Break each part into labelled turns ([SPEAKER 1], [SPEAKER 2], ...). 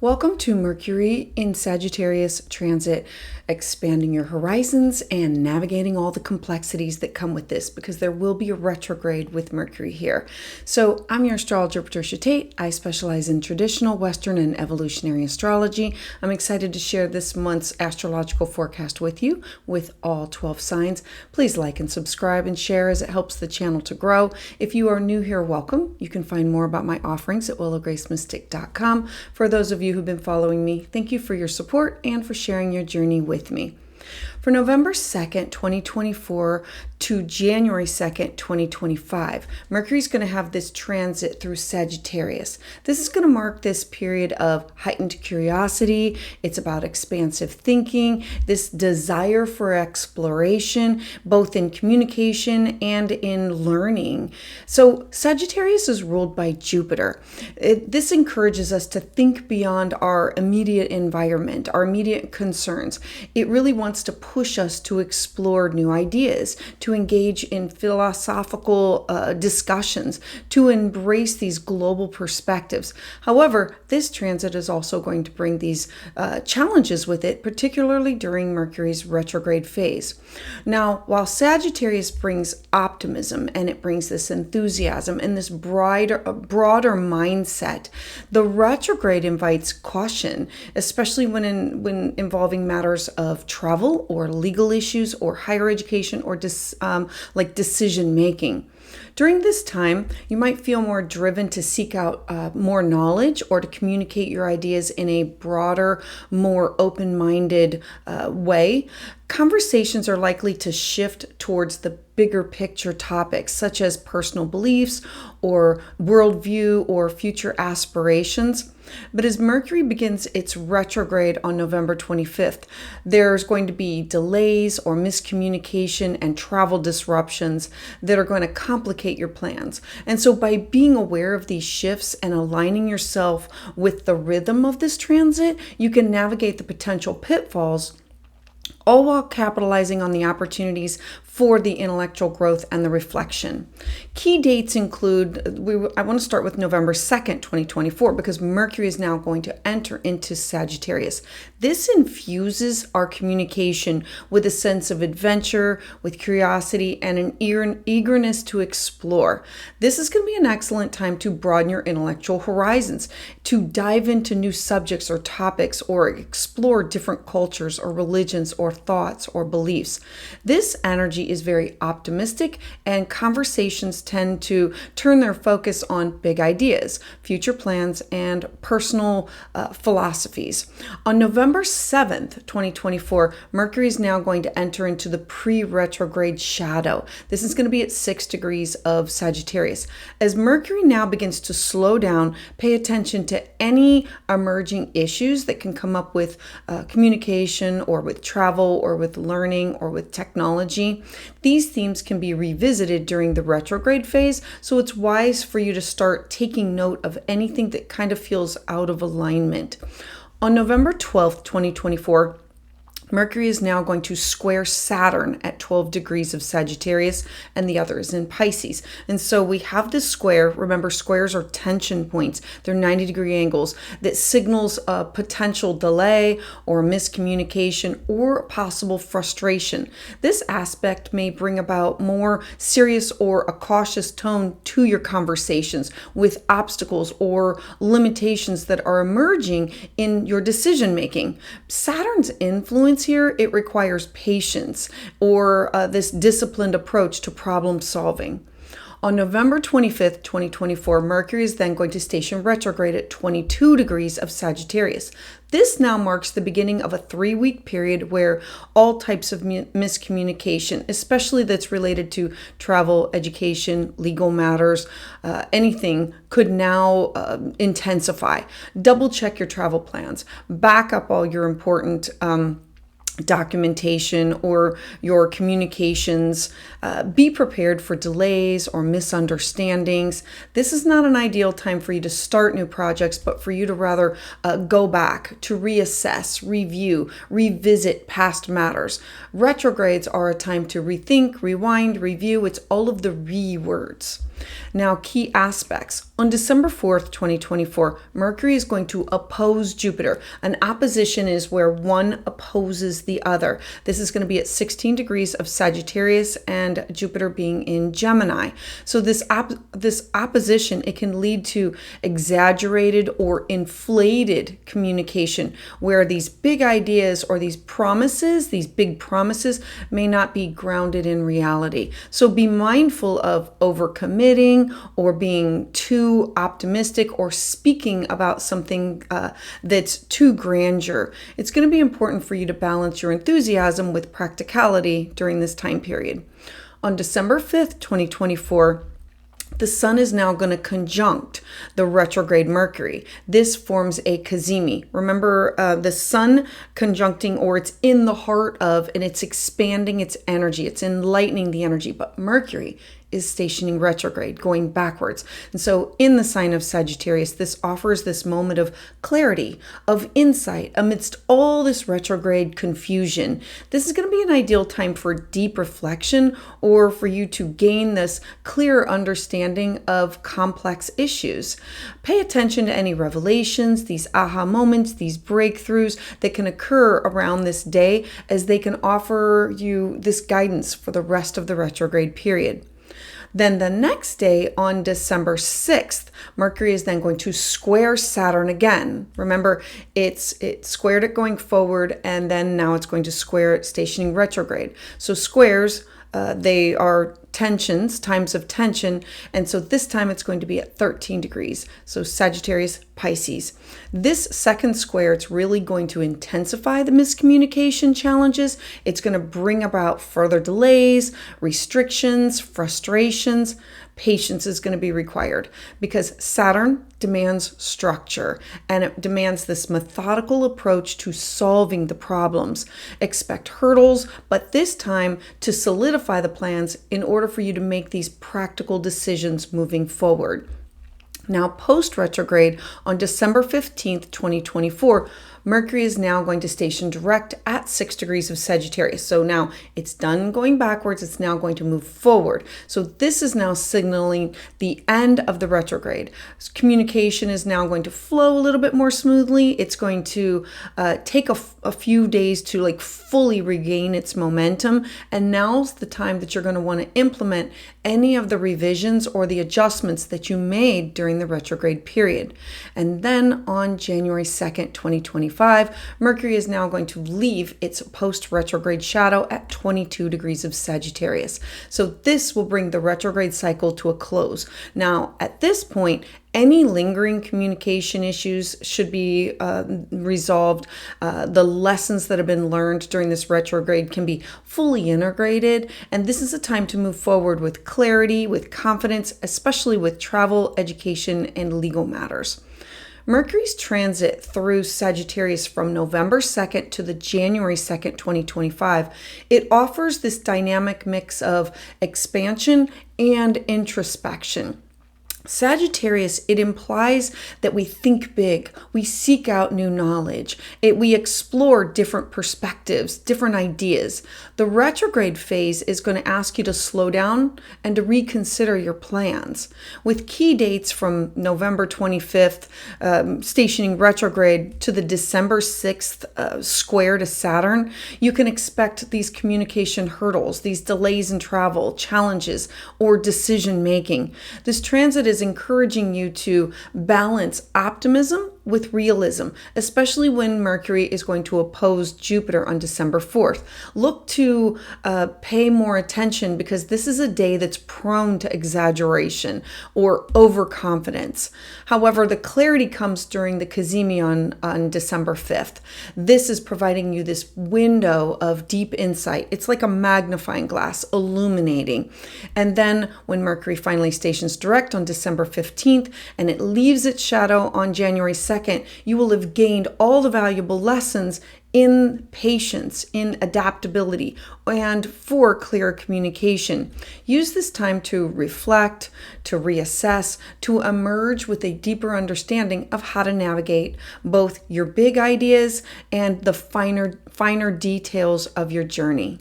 [SPEAKER 1] Welcome to Mercury in Sagittarius transit, expanding your horizons and navigating all the complexities that come with this, because there will be a retrograde with Mercury here. So I'm your astrologer, Patricia Tate. I specialize in traditional Western and evolutionary astrology. I'm excited to share this month's astrological forecast with you with all 12 signs. Please like and subscribe and share as it helps the channel to grow. If you are new here, welcome. You can find more about my offerings at willowgracemystic.com. For those of you who've been following me, thank you for your support and for sharing your journey with me. For November 2nd, 2024 to January 2nd, 2025, Mercury's going to have this transit through Sagittarius. This is going to mark this period of heightened curiosity. It's about expansive thinking, this desire for exploration, both in communication and in learning. So Sagittarius is ruled by Jupiter. This encourages us to think beyond our immediate environment, our immediate concerns. It really wants to push us to explore new ideas, to engage in philosophical discussions, to embrace these global perspectives. However, this transit is also going to bring these challenges with it, particularly during Mercury's retrograde phase. Now, while Sagittarius brings optimism and it brings this enthusiasm and this broader mindset, the retrograde invites caution, especially when involving matters of travel or legal issues or higher education or decision making. During this time, you might feel more driven to seek out more knowledge or to communicate your ideas in a broader, more open-minded way. Conversations are likely to shift towards the bigger picture topics, such as personal beliefs or worldview or future aspirations. But as Mercury begins its retrograde on November 25th, there's going to be delays or miscommunication and travel disruptions that are going to complicate your plans. And so by being aware of these shifts and aligning yourself with the rhythm of this transit, you can navigate the potential pitfalls, all while capitalizing on the opportunities for the intellectual growth and the reflection. Key dates include, I want to start with November 2nd, 2024, because Mercury is now going to enter into Sagittarius. This infuses our communication with a sense of adventure, with curiosity, and an eagerness to explore. This is going to be an excellent time to broaden your intellectual horizons, to dive into new subjects or topics, or explore different cultures or religions or thoughts or beliefs. This energy is very optimistic, and conversations tend to turn their focus on big ideas, future plans, and personal philosophies. On November 7th, 2024, Mercury is now going to enter into the pre-retrograde shadow. This is going to be at 6 degrees of Sagittarius. As Mercury now begins to slow down, pay attention to any emerging issues that can come up with communication or with travel or with learning or with technology. These themes can be revisited during the retrograde phase, so it's wise for you to start taking note of anything that kind of feels out of alignment. On November 12th, 2024, Mercury is now going to square Saturn at 12 degrees of Sagittarius, and the other is in Pisces. And so we have this square. Remember, squares are tension points. They're 90-degree angles that signals a potential delay or miscommunication or possible frustration. This aspect may bring about more serious or a cautious tone to your conversations, with obstacles or limitations that are emerging in your decision making. Saturn's influence here, it requires patience or this disciplined approach to problem solving. On November 25th, 2024, Mercury is then going to station retrograde at 22 degrees of Sagittarius. This now marks the beginning of a 3-week period where all types of miscommunication, especially that's related to travel, education, legal matters, anything, could now intensify. Double check your travel plans. Back up all your important documentation or your communications. Be prepared for delays or misunderstandings. This is not an ideal time for you to start new projects, but for you to rather go back to reassess, review, revisit past matters. Retrogrades are a time to rethink, rewind, review. It's all of the words. Now, key aspects. On December 4th, 2024, Mercury is going to oppose Jupiter. An opposition is where one opposes the other. This is going to be at 16 degrees of Sagittarius and Jupiter being in Gemini. So this opposition, it can lead to exaggerated or inflated communication, where these big ideas or these promises, these big promises, may not be grounded in reality. So be mindful of overcommitting or being too optimistic or speaking about something that's too grandeur. It's going to be important for you to balance your enthusiasm with practicality during this time period. On December 5th, 2024, the sun is now going to conjunct the retrograde Mercury. This forms a cazimi. Remember, the sun conjuncting, or it's in the heart of, and it's expanding its energy. It's enlightening the energy. But Mercury is stationing retrograde, going backwards. And so in the sign of Sagittarius, this offers this moment of clarity, of insight amidst all this retrograde confusion. This is going to be an ideal time for deep reflection, or for you to gain this clear understanding of complex issues. Pay attention to any revelations, these aha moments, these breakthroughs that can occur around this day, as they can offer you this guidance for the rest of the retrograde period. Then the next day, on December 6th, Mercury is then going to square Saturn again. Remember, it squared it going forward, and then now it's going to square it stationing retrograde. So squares, they are tensions, times of tension, and so this time it's going to be at 13 degrees. So Sagittarius, Pisces. This second square, it's really going to intensify the miscommunication challenges. It's going to bring about further delays, restrictions, frustrations. Patience is going to be required, because Saturn demands structure, and it demands this methodical approach to solving the problems. Expect hurdles, but this time to solidify the plans in order for you to make these practical decisions moving forward. Now, post-retrograde on December 15th, 2024, Mercury is now going to station direct at 6 degrees of Sagittarius. So now it's done going backwards. It's now going to move forward. So this is now signaling the end of the retrograde. Communication is now going to flow a little bit more smoothly. It's going to take a few days to fully regain its momentum. And now's the time that you're going to want to implement any of the revisions or the adjustments that you made during the retrograde period. And then on January 2nd, 2025, Mercury is now going to leave its post-retrograde shadow at 22 degrees of Sagittarius. So this will bring the retrograde cycle to a close. Now, at this point, any lingering communication issues should be resolved. The lessons that have been learned during this retrograde can be fully integrated. And this is a time to move forward with clarity, with confidence, especially with travel, education, and legal matters. Mercury's transit through Sagittarius from November 2nd to the January 2nd, 2025, it offers this dynamic mix of expansion and introspection. Sagittarius, it implies that we think big, we seek out new knowledge, we explore different perspectives, different ideas. The retrograde phase is going to ask you to slow down and to reconsider your plans. With key dates from November 25th, stationing retrograde, to the December 6th square to Saturn, you can expect these communication hurdles, these delays in travel, challenges, or decision making. This transit is encouraging you to balance optimism with realism, especially when Mercury is going to oppose Jupiter on December 4th. Look to pay more attention, because this is a day that's prone to exaggeration or overconfidence. However, the clarity comes during the cazimi on December 5th. This is providing you this window of deep insight. It's like a magnifying glass illuminating. And then when Mercury finally stations direct on December 15th and it leaves its shadow on January 2nd, 2nd, you will have gained all the valuable lessons in patience, in adaptability, and for clear communication. Use this time to reflect, to reassess, to emerge with a deeper understanding of how to navigate both your big ideas and the finer details of your journey.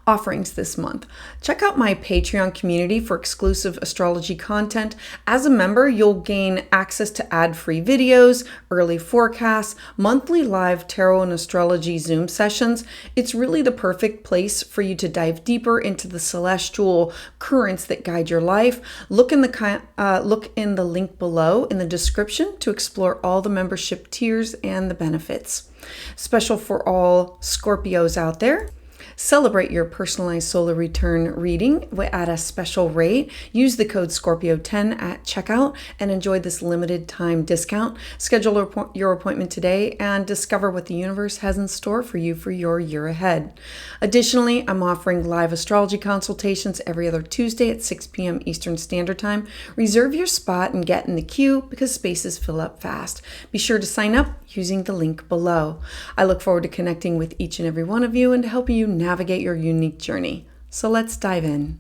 [SPEAKER 1] Offerings this month. Check out my Patreon community for exclusive astrology content. As a member, you'll gain access to ad-free videos, early forecasts, monthly live tarot and astrology Zoom sessions. It's really the perfect place for you to dive deeper into the celestial currents that guide your life. Look in the link below in the description to explore all the membership tiers and the benefits. Special for all Scorpios out there. Celebrate your personalized solar return reading at a special rate. Use the code Scorpio10 at checkout and enjoy this limited time discount. Schedule your appointment today and discover what the universe has in store for you for your year ahead. Additionally, I'm offering live astrology consultations every other Tuesday at 6 p.m. Eastern Standard Time. Reserve your spot and get in the queue because spaces fill up fast. Be sure to sign up using the link below. I look forward to connecting with each and every one of you and helping you navigate your unique journey. So let's dive in.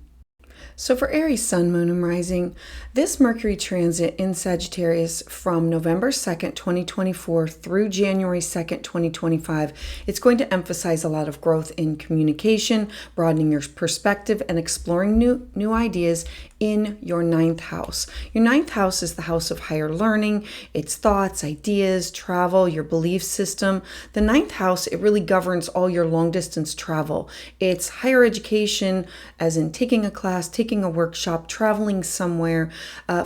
[SPEAKER 1] So for Aries sun, moon, and rising, this Mercury transit in Sagittarius from November 2nd, 2024 through January 2nd, 2025, it's going to emphasize a lot of growth in communication, broadening your perspective, and exploring new ideas in your 9th house. Your 9th house is the house of higher learning, its thoughts, ideas, travel, your belief system. The 9th house, it really governs all your long distance travel. It's higher education, as in taking a class, taking a workshop, traveling somewhere,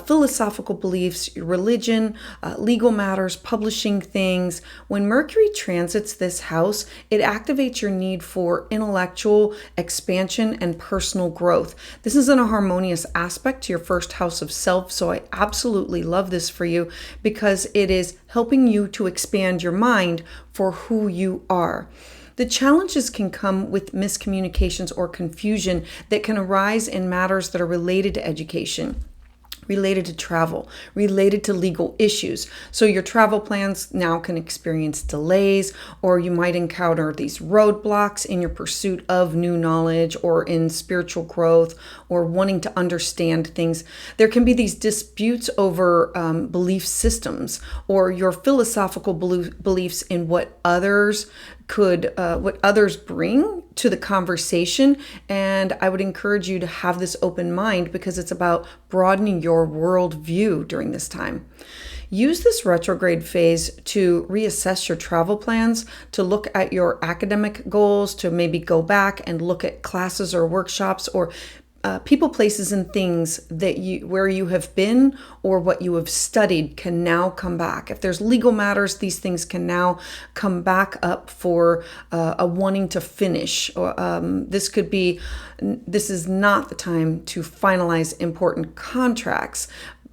[SPEAKER 1] philosophical beliefs, religion, legal matters, publishing things. When Mercury transits this house, it activates your need for intellectual expansion and personal growth. This is in a harmonious aspect to your first house of self, so I absolutely love this for you because it is helping you to expand your mind for who you are. The challenges can come with miscommunications or confusion that can arise in matters that are related to education, related to travel, related to legal issues. So your travel plans now can experience delays, or you might encounter these roadblocks in your pursuit of new knowledge or in spiritual growth or wanting to understand things. There can be these disputes over belief systems or your philosophical beliefs in what others bring to the conversation. And I would encourage you to have this open mind because it's about broadening your worldview during this time. Use this retrograde phase to reassess your travel plans, to look at your academic goals, to maybe go back and look at classes or workshops or people, places, and things that where you have been or what you have studied can now come back. If there's legal matters, these things can now come back up for a wanting to finish. This is not the time to finalize important contracts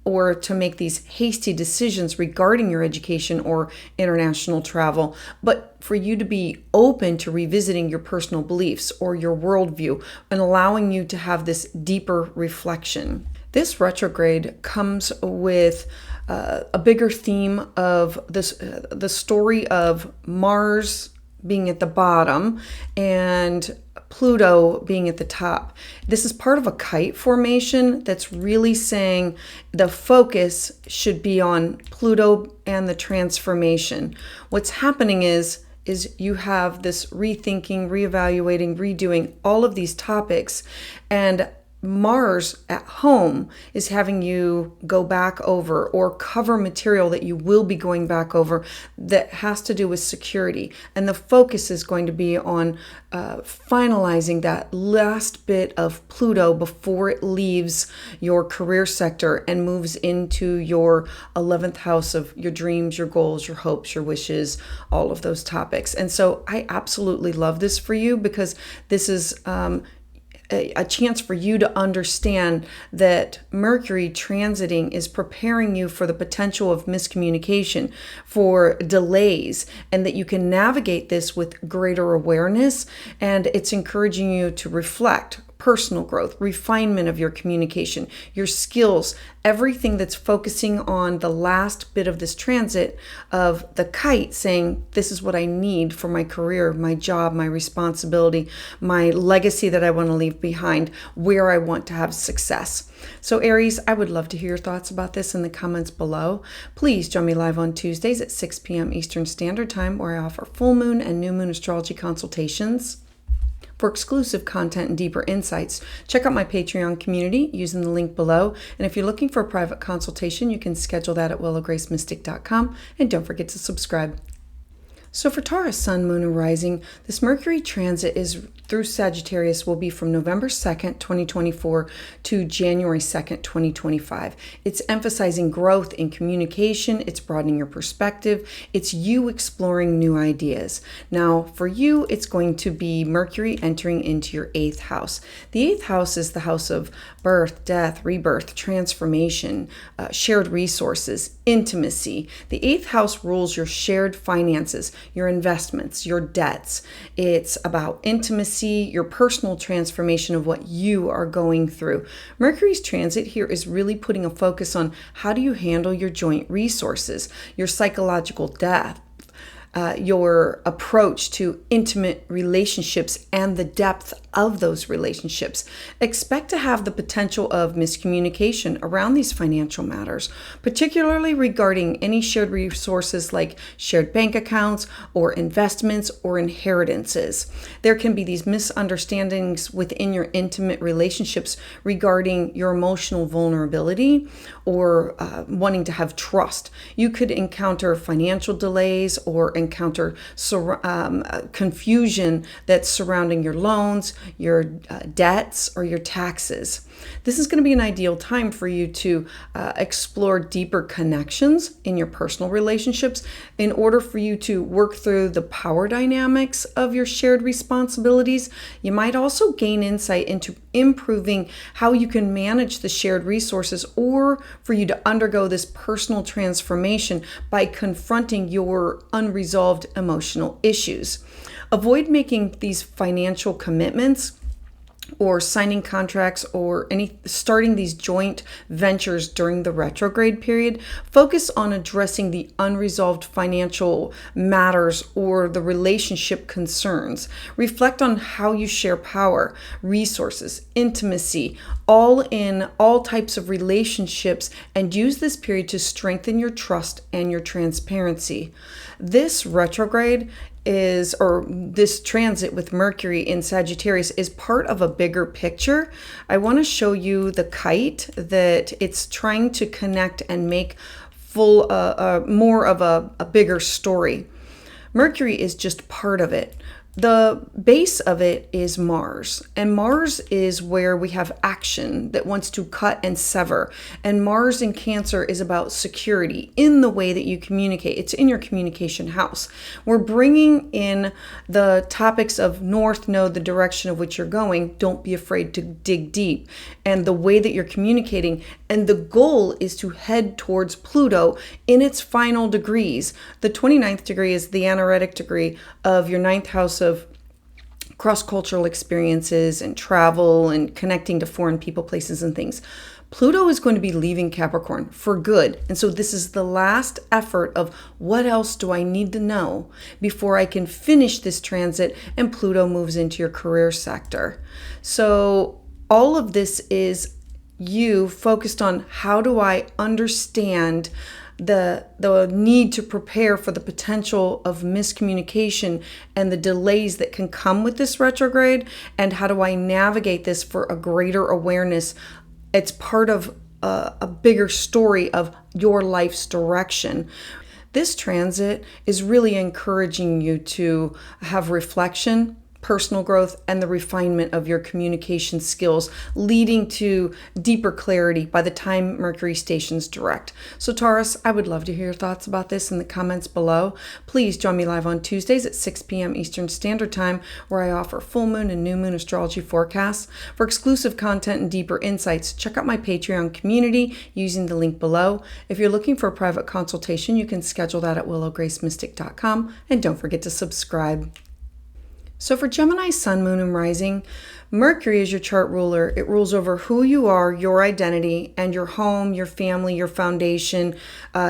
[SPEAKER 1] or to make these hasty decisions regarding your education or international travel, but for you to be open to revisiting your personal beliefs or your worldview and allowing you to have this deeper reflection. This retrograde comes with a bigger theme of the story of Mars being at the bottom and Pluto being at the top. This is part of a kite formation that's really saying the focus should be on Pluto and the transformation. What's happening is you have this rethinking, reevaluating, redoing all of these topics, and Mars at home is having you go back over or cover material that you will be going back over that has to do with security. And the focus is going to be on finalizing that last bit of Pluto before it leaves your career sector and moves into your 11th house of your dreams, your goals, your hopes, your wishes, all of those topics. And so I absolutely love this for you because this is a chance for you to understand that Mercury transiting is preparing you for the potential of miscommunication, for delays, and that you can navigate this with greater awareness. And it's encouraging you to reflect. personal growth, refinement of your communication, your skills, everything that's focusing on the last bit of this transit of the kite saying, this is what I need for my career, my job, my responsibility, my legacy that I want to leave behind, where I want to have success. So Aries, I would love to hear your thoughts about this in the comments below. Please join me live on Tuesdays at 6 p.m. Eastern Standard Time, where I offer full moon and new moon astrology consultations. For exclusive content and deeper insights, check out my Patreon community using the link below. And if you're looking for a private consultation, you can schedule that at willowgracemystic.com. And don't forget to subscribe. So for Taurus, Sun, Moon, and Rising, this Mercury transit is through Sagittarius will be from November 2nd, 2024 to January 2nd, 2025. It's emphasizing growth in communication. It's broadening your perspective. It's you exploring new ideas. Now, for you, it's going to be Mercury entering into your 8th house. The 8th house is the house of birth, death, rebirth, transformation, shared resources, intimacy. The 8th house rules your shared finances, your investments, your debts. It's about intimacy, your personal transformation of what you are going through. Mercury's transit here is really putting a focus on how do you handle your joint resources, your psychological depth, your approach to intimate relationships and the depth of those relationships. Expect to have the potential of miscommunication around these financial matters, particularly regarding any shared resources like shared bank accounts or investments or inheritances. There can be these misunderstandings within your intimate relationships regarding your emotional vulnerability or wanting to have trust. You could encounter financial delays or encounter confusion that's surrounding your loans, your debts, or your taxes. This is going to be an ideal time for you to explore deeper connections in your personal relationships in order for you to work through the power dynamics of your shared responsibilities. You might also gain insight into improving how you can manage the shared resources, or for you to undergo this personal transformation by confronting your unresolved emotional issues. Avoid making these financial commitments or signing contracts or starting these joint ventures during the retrograde period. Focus on addressing the unresolved financial matters or the relationship concerns. Reflect on how you share power, resources, intimacy, all in all types of relationships, and use this period to strengthen your trust and your transparency. This retrograde this transit with Mercury in Sagittarius is part of a bigger picture. I want to show you the kite that it's trying to connect and make more of a bigger story. Mercury is just part of it. The base of it is Mars, and Mars is where we have action that wants to cut and sever. And Mars in Cancer is about security in the way that you communicate. It's in your communication house. We're bringing in the topics of North Node, the direction of which you're going. Don't be afraid to dig deep, and the way that you're communicating. And the goal is to head towards Pluto in its final degrees. The 29th degree is the anaretic degree of your 9th house of cross-cultural experiences and travel and connecting to foreign people, places, and things. Pluto is going to be leaving Capricorn for good. And so this is the last effort of what else do I need to know before I can finish this transit and Pluto moves into your career sector. So all of this is you focused on how do I understand the need to prepare for the potential of miscommunication and the delays that can come with this retrograde, and how do I navigate this for a greater awareness. It's part of a bigger story of your life's direction. This transit is really encouraging you to have reflection, personal growth, and the refinement of your communication skills, leading to deeper clarity by the time Mercury stations direct. So Taurus, I would love to hear your thoughts about this in the comments below. Please join me live on Tuesdays at 6 p.m. Eastern Standard Time, where I offer full moon and new moon astrology forecasts. For exclusive content and deeper insights, check out my Patreon community using the link below. If you're looking for a private consultation, you can schedule that at willowgracemystic.com, and don't forget to subscribe. So for Gemini, Sun, Moon, and Rising, Mercury is your chart ruler. It rules over who you are, your identity, and your home, your family, your foundation,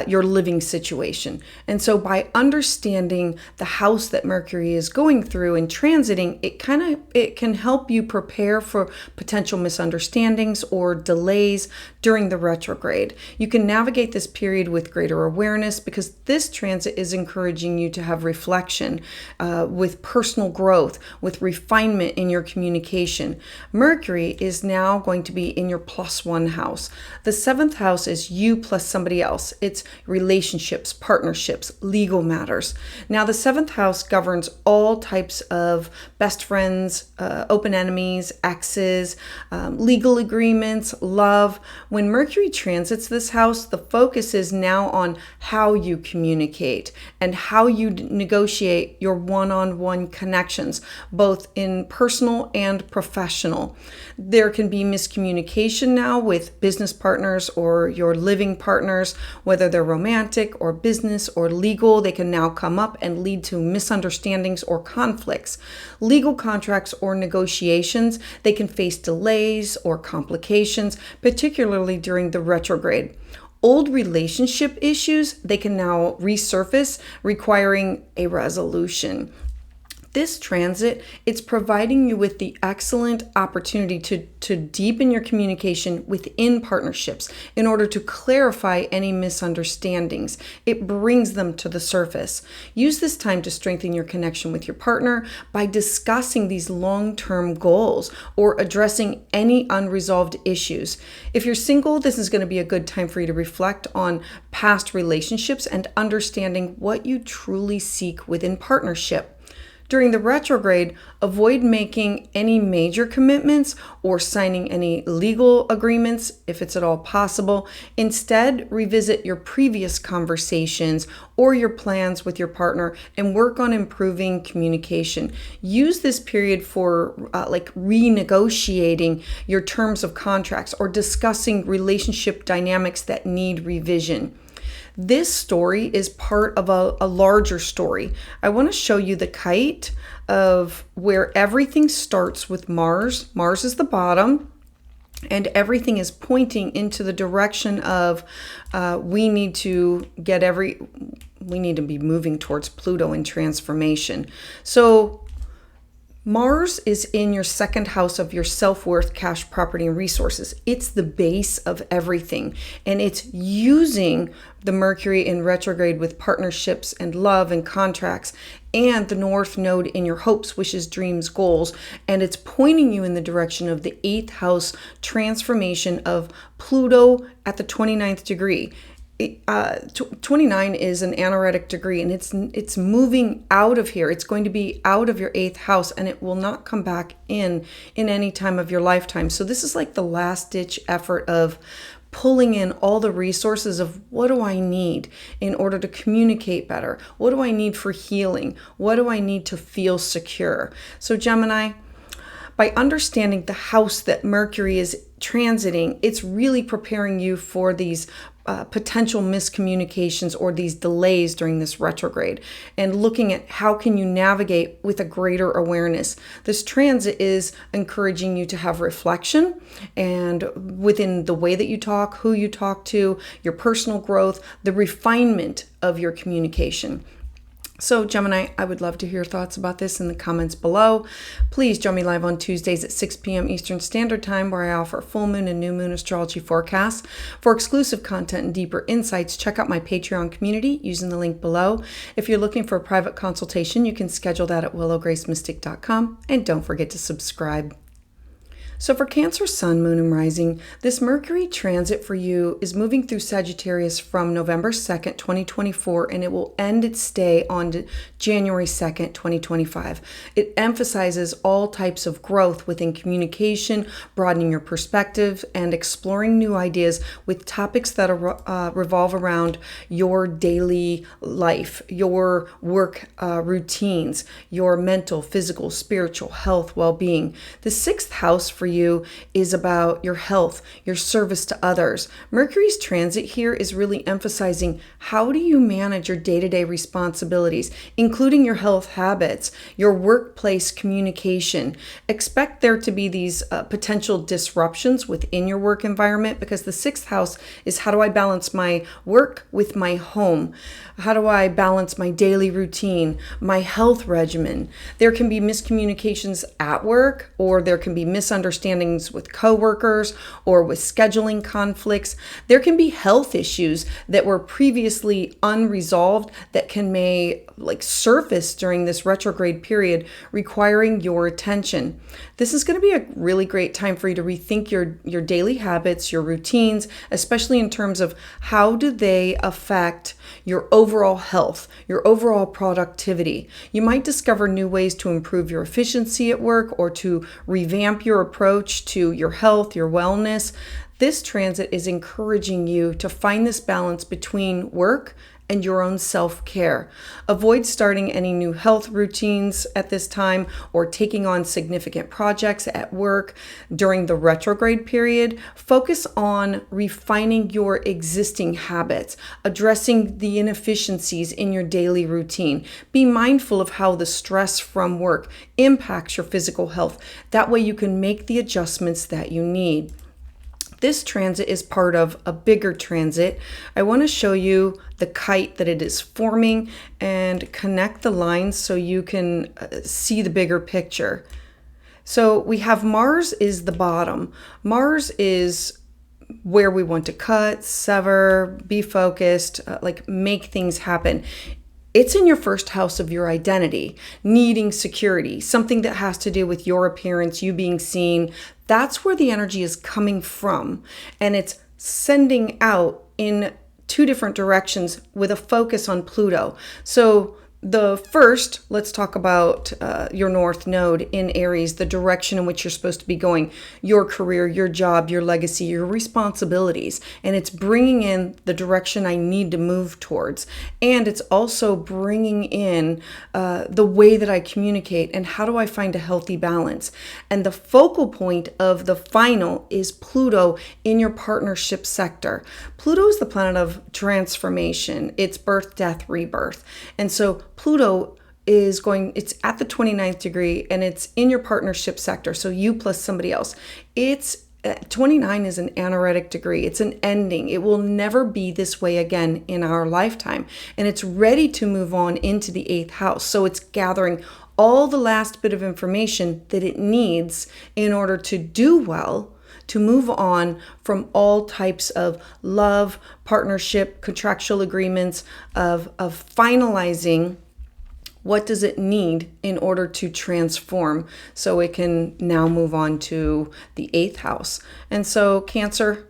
[SPEAKER 1] your living situation. And so by understanding the house that Mercury is going through and transiting, it can help you prepare for potential misunderstandings or delays during the retrograde. You can navigate this period with greater awareness because this transit is encouraging you to have reflection, with personal growth, with refinement in your communication. Mercury is now going to be in your +1 house. The 7th house is you plus somebody else. It's relationships, partnerships, legal matters. Now, the 7th house governs all types of best friends, open enemies, exes, legal agreements, love. When Mercury transits this house, the focus is now on how you communicate and how you negotiate your one-on-one connections, both in personal and professional. There can be miscommunication now with business partners or your living partners, whether they're romantic or business or legal. They can now come up and lead to misunderstandings or conflicts. Legal contracts or negotiations, they can face delays or complications, particularly during the retrograde. Old relationship issues, they can now resurface, requiring a resolution. This transit, it's providing you with the excellent opportunity to deepen your communication within partnerships in order to clarify any misunderstandings. It brings them to the surface. Use this time to strengthen your connection with your partner by discussing these long-term goals or addressing any unresolved issues. If you're single, this is going to be a good time for you to reflect on past relationships and understanding what you truly seek within partnership. During the retrograde, avoid making any major commitments or signing any legal agreements if it's at all possible. Instead, revisit your previous conversations or your plans with your partner and work on improving communication. Use this period for renegotiating your terms of contracts or discussing relationship dynamics that need revision. This story is part of a larger story. I want to show you the kite of where everything starts with Mars. Mars is the bottom, and everything is pointing into the direction of we need to be moving towards Pluto in transformation. So Mars is in your 2nd house of your self-worth, cash, property, and resources. It's the base of everything. And it's using the Mercury in retrograde with partnerships and love and contracts and the North Node in your hopes, wishes, dreams, goals. And it's pointing you in the direction of the 8th house transformation of Pluto at the 29th degree. 29 is an anaretic degree, and it's moving out of here. It's going to be out of your 8th house, and it will not come back in any time of your lifetime. So this is like the last ditch effort of pulling in all the resources of what do I need in order to communicate better? What do I need for healing? What do I need to feel secure? So Gemini, by understanding the house that Mercury is transiting, it's really preparing you for these potential miscommunications or these delays during this retrograde, and looking at how can you navigate with a greater awareness. This transit is encouraging you to have reflection and within the way that you talk, who you talk to, your personal growth, the refinement of your communication. So Gemini, I would love to hear your thoughts about this in the comments below. Please join me live on Tuesdays at 6 p.m. Eastern Standard Time, where I offer full moon and new moon astrology forecasts. For exclusive content and deeper insights, check out my Patreon community using the link below. If you're looking for a private consultation, you can schedule that at willowgracemystic.com, and don't forget to subscribe. So for Cancer, Sun, Moon, and Rising, this Mercury transit for you is moving through Sagittarius from November 2nd, 2024, and it will end its stay on January 2nd, 2025. It emphasizes all types of growth within communication, broadening your perspective, and exploring new ideas with topics that revolve around your daily life, your work routines, your mental, physical, spiritual health, well-being. The 6th house for you is about your health, your service to others. Mercury's transit here is really emphasizing how do you manage your day-to-day responsibilities, including your health habits, your workplace communication. Expect there to be these potential disruptions within your work environment, because the sixth house is how do I balance my work with my home? How do I balance my daily routine, my health regimen? There can be miscommunications at work, or there can be misunderstandings with coworkers or with scheduling conflicts. There can be health issues that were previously unresolved that may surface during this retrograde period, requiring your attention. This is going to be a really great time for you to rethink your daily habits, your routines, especially in terms of how do they affect your overall health, your overall productivity. You might discover new ways to improve your efficiency at work or to revamp your approach to your health, your wellness. This transit is encouraging you to find this balance between work and your own self-care. Avoid starting any new health routines at this time or taking on significant projects at work during the retrograde period. Focus on refining your existing habits, addressing the inefficiencies in your daily routine. Be mindful of how the stress from work impacts your physical health. That way you can make the adjustments that you need. This transit is part of a bigger transit. I want to show you the kite that it is forming and connect the lines so you can see the bigger picture. So we have Mars is the bottom. Mars is where we want to cut, sever, be focused, make things happen. It's in your first house of your identity, needing security, something that has to do with your appearance, you being seen. That's where the energy is coming from. And it's sending out in two different directions with a focus on Pluto. So the first, let's talk about your North Node in Aries, the direction in which you're supposed to be going, your career, your job, your legacy, your responsibilities. And it's bringing in the direction I need to move towards. And it's also bringing in the way that I communicate and how do I find a healthy balance. And the focal point of the final is Pluto in your partnership sector. Pluto is the planet of transformation. It's birth, death, rebirth. And so Pluto it's at the 29th degree and it's in your partnership sector. So you plus somebody else. 29 is an anaretic degree. It's an ending. It will never be this way again in our lifetime. And it's ready to move on into the 8th house. So it's gathering all the last bit of information that it needs in order to do well, to move on from all types of love, partnership, contractual agreements, of finalizing what does it need in order to transform so it can now move on to the 8th house. And so Cancer,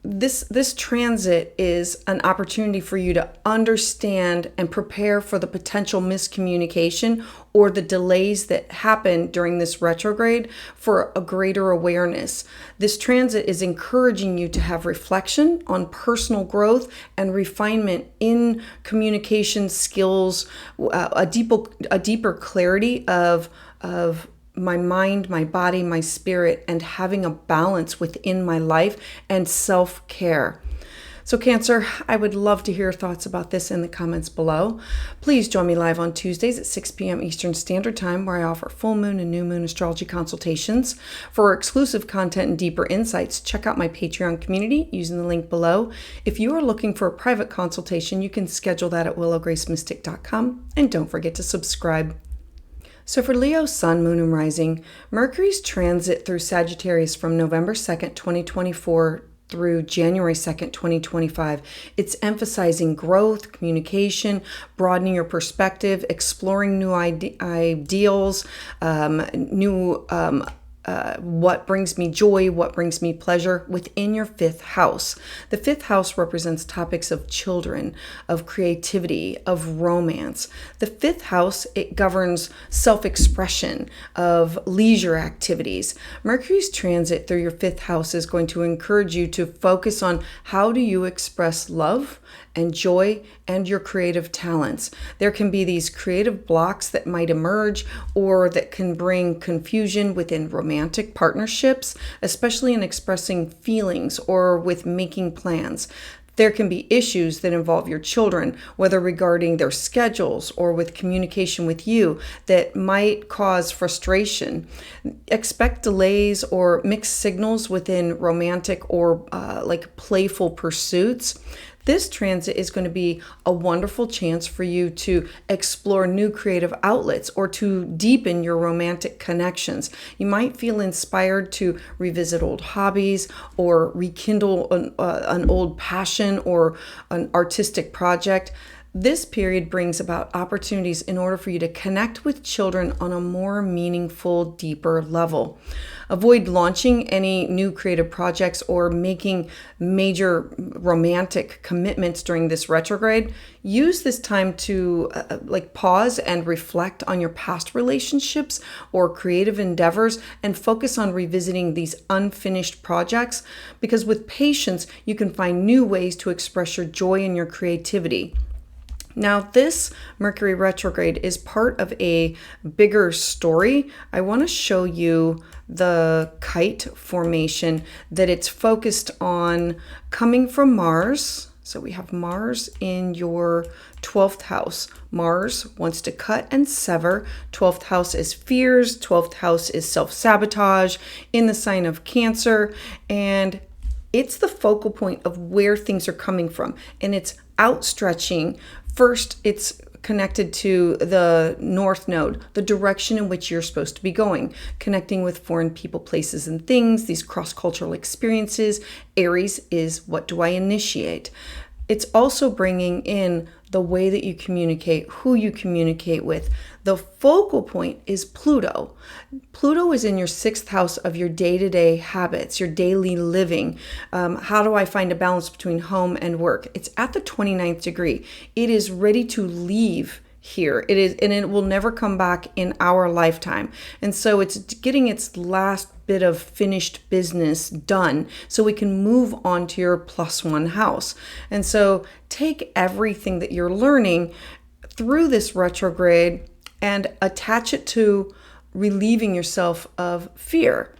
[SPEAKER 1] this transit is an opportunity for you to understand and prepare for the potential miscommunication or the delays that happen during this retrograde for a greater awareness. This transit is encouraging you to have reflection on personal growth and refinement in communication skills, a deeper clarity of my mind, my body, my spirit, and having a balance within my life and self-care. So Cancer, I would love to hear your thoughts about this in the comments below. Please join me live on Tuesdays at 6 p.m. Eastern Standard Time, where I offer full moon and new moon astrology consultations. For exclusive content and deeper insights, check out my Patreon community using the link below. If you are looking for a private consultation, you can schedule that at willowgracemystic.com. And don't forget to subscribe. So for Leo, Sun, Moon, and Rising, Mercury's transit through Sagittarius from November 2nd, 2024 through January 2nd, 2025. It's emphasizing growth, communication, broadening your perspective, exploring new ideals, what brings me joy, what brings me pleasure within your 5th house. The 5th house represents topics of children, of creativity, of romance. The 5th house, it governs self-expression, of leisure activities. Mercury's transit through your 5th house is going to encourage you to focus on how do you express love and joy and your creative talents. There can be these creative blocks that might emerge or that can bring confusion within romantic partnerships, especially in expressing feelings or with making plans. There can be issues that involve your children, whether regarding their schedules or with communication with you, that might cause frustration. Expect delays or mixed signals within romantic or like playful pursuits. This transit is going to be a wonderful chance for you to explore new creative outlets or to deepen your romantic connections. You might feel inspired to revisit old hobbies or rekindle an old passion or an artistic project. This period brings about opportunities in order for you to connect with children on a more meaningful, deeper level. Avoid launching any new creative projects or making major romantic commitments during this retrograde. Use this time to pause and reflect on your past relationships or creative endeavors and focus on revisiting these unfinished projects, because with patience, you can find new ways to express your joy and your creativity. Now, this Mercury retrograde is part of a bigger story. I want to show you the kite formation that it's focused on coming from Mars. So we have Mars in your 12th house. Mars wants to cut and sever. 12th house is fears. 12th house is self-sabotage in the sign of Cancer. And it's the focal point of where things are coming from. And it's outstretching. First, it's connected to the North Node, the direction in which you're supposed to be going, connecting with foreign people, places, and things, these cross-cultural experiences. Aries is, what do I initiate? It's also bringing in the way that you communicate, who you communicate with. The focal point is Pluto. Pluto is in your 6th house of your day-to-day habits, your daily living. How do I find a balance between home and work? It's at the 29th degree. It is ready to leave here. It is, and it will never come back in our lifetime. And so it's getting its last bit of finished business done so we can move on to your +1 house. And so take everything that you're learning through this retrograde and attach it to relieving yourself of fear.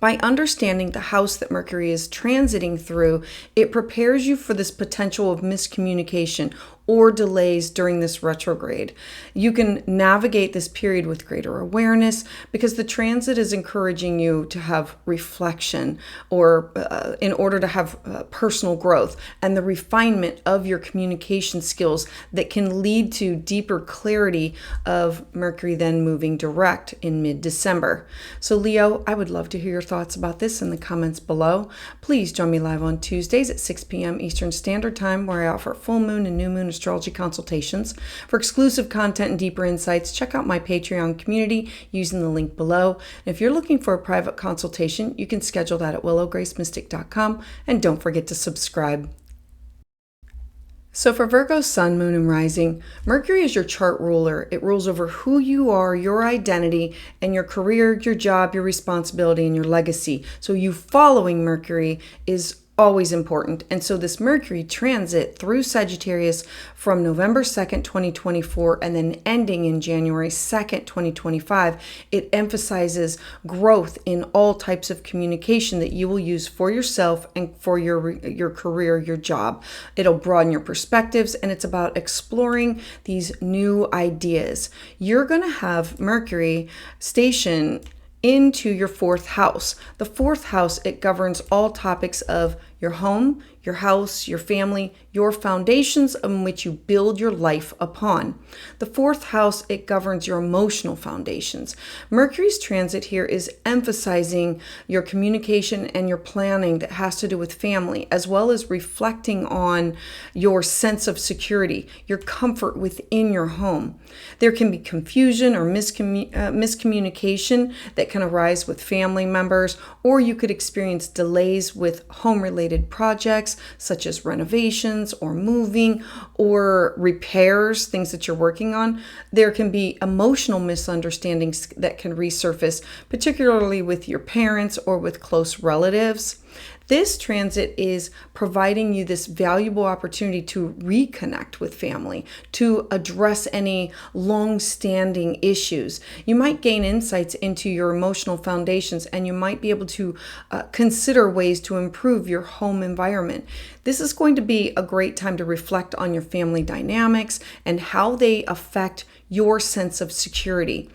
[SPEAKER 1] By understanding the house that Mercury is transiting through, it prepares you for this potential of miscommunication or delays during this retrograde. You can navigate this period with greater awareness because the transit is encouraging you to have reflection or in order to have personal growth and the refinement of your communication skills that can lead to deeper clarity of Mercury then moving direct in mid-December. So Leo, I would love to hear your thoughts about this in the comments below. Please join me live on Tuesdays at 6 p.m. Eastern Standard Time, where I offer full moon and new moon astrology consultations. For exclusive content and deeper insights, check out my Patreon community using the link below. And if you're looking for a private consultation, you can schedule that at willowgracemystic.com. And don't forget to subscribe. So for Virgo sun, moon, and rising, Mercury is your chart ruler. It rules over who you are, your identity, and your career, your job, your responsibility, and your legacy. So you following Mercury is always important. And so this Mercury transit through Sagittarius from November 2nd, 2024, and then ending in January 2nd, 2025, it emphasizes growth in all types of communication that you will use for yourself and for your career, your job. It'll broaden your perspectives, and it's about exploring these new ideas. You're going to have Mercury station into your 4th house. The 4th house, it governs all topics of your home, your house, your family, your foundations on which you build your life upon. The 4th house, it governs your emotional foundations. Mercury's transit here is emphasizing your communication and your planning that has to do with family, as well as reflecting on your sense of security, your comfort within your home. There can be confusion or miscommunication that can arise with family members, or you could experience delays with home-related projects such as renovations or moving or repairs, things that you're working on. There can be emotional misunderstandings that can resurface, particularly with your parents or with close relatives. This transit is providing you this valuable opportunity to reconnect with family, to address any long-standing issues. You might gain insights into your emotional foundations, and you might be able to consider ways to improve your home environment. This is going to be a great time to reflect on your family dynamics and how they affect your sense of security.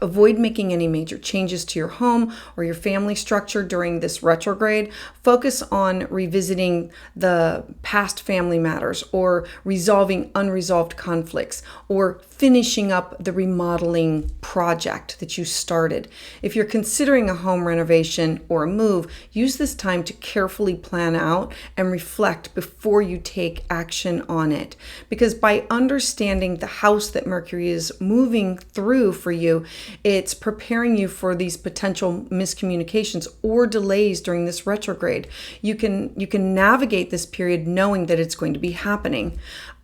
[SPEAKER 1] Avoid making any major changes to your home or your family structure during this retrograde. Focus on revisiting the past family matters, or resolving unresolved conflicts, or finishing up the remodeling project that you started. If you're considering a home renovation or a move, use this time to carefully plan out and reflect before you take action on it. Because by understanding the house that Mercury is moving through for you, it's preparing you for these potential miscommunications or delays during this retrograde. You can navigate this period knowing that it's going to be happening.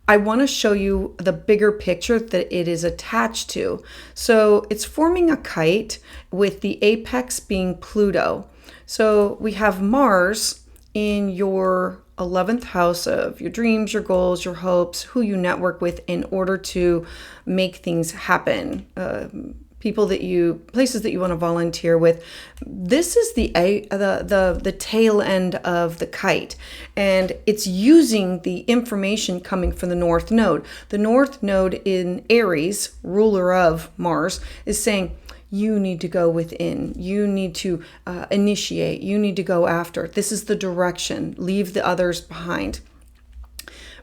[SPEAKER 1] I want to show you the bigger picture that it is attached to. So it's forming a kite with the apex being Pluto. So we have Mars in your 11th house of your dreams, your goals, your hopes, who you network with in order to make things happen. Places that you want to volunteer with. This is the tail end of the kite, and it's using the information coming from the North Node. The North Node in Aries, ruler of Mars, is saying, you need to go within. You need to initiate. You need to go after. This is the direction. Leave the others behind.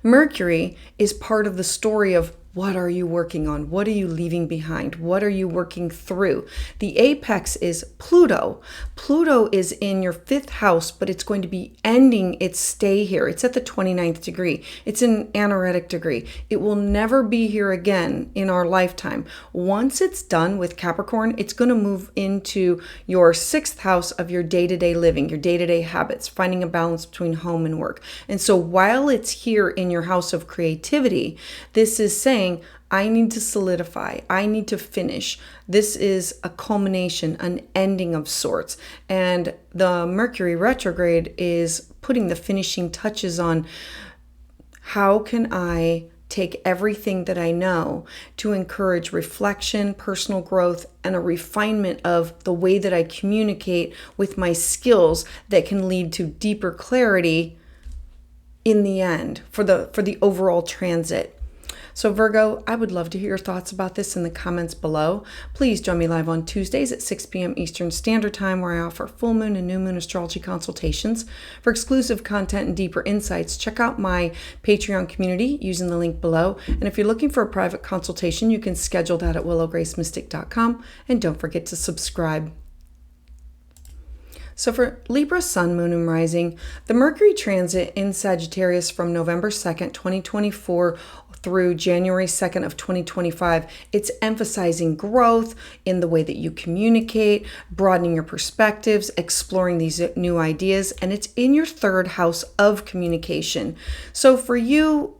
[SPEAKER 1] Mercury is part of the story of what are you working on? What are you leaving behind? What are you working through? The apex is Pluto. Pluto is in your 5th house, but it's going to be ending its stay here. It's at the 29th degree. It's an anaretic degree. It will never be here again in our lifetime. Once it's done with Capricorn, it's going to move into your 6th house of your day-to-day living, your day-to-day habits, finding a balance between home and work. And so while it's here in your house of creativity, this is saying, I need to solidify. I need to finish. This is a culmination, an ending of sorts. And the Mercury retrograde is putting the finishing touches on how can I take everything that I know to encourage reflection, personal growth, and a refinement of the way that I communicate with my skills that can lead to deeper clarity in the end for the overall transit. So Virgo, I would love to hear your thoughts about this in the comments below. Please join me live on Tuesdays at 6 p.m. Eastern Standard Time, where I offer full moon and new moon astrology consultations. For exclusive content and deeper insights, check out my Patreon community using the link below. And if you're looking for a private consultation, you can schedule that at willowgracemystic.com. And don't forget to subscribe. So for Libra, Sun, Moon, and Rising, the Mercury transit in Sagittarius from November 2nd, 2024 through January 2nd of 2025, it's emphasizing growth in the way that you communicate, broadening your perspectives, exploring these new ideas, and it's in your 3rd house of communication. So for you,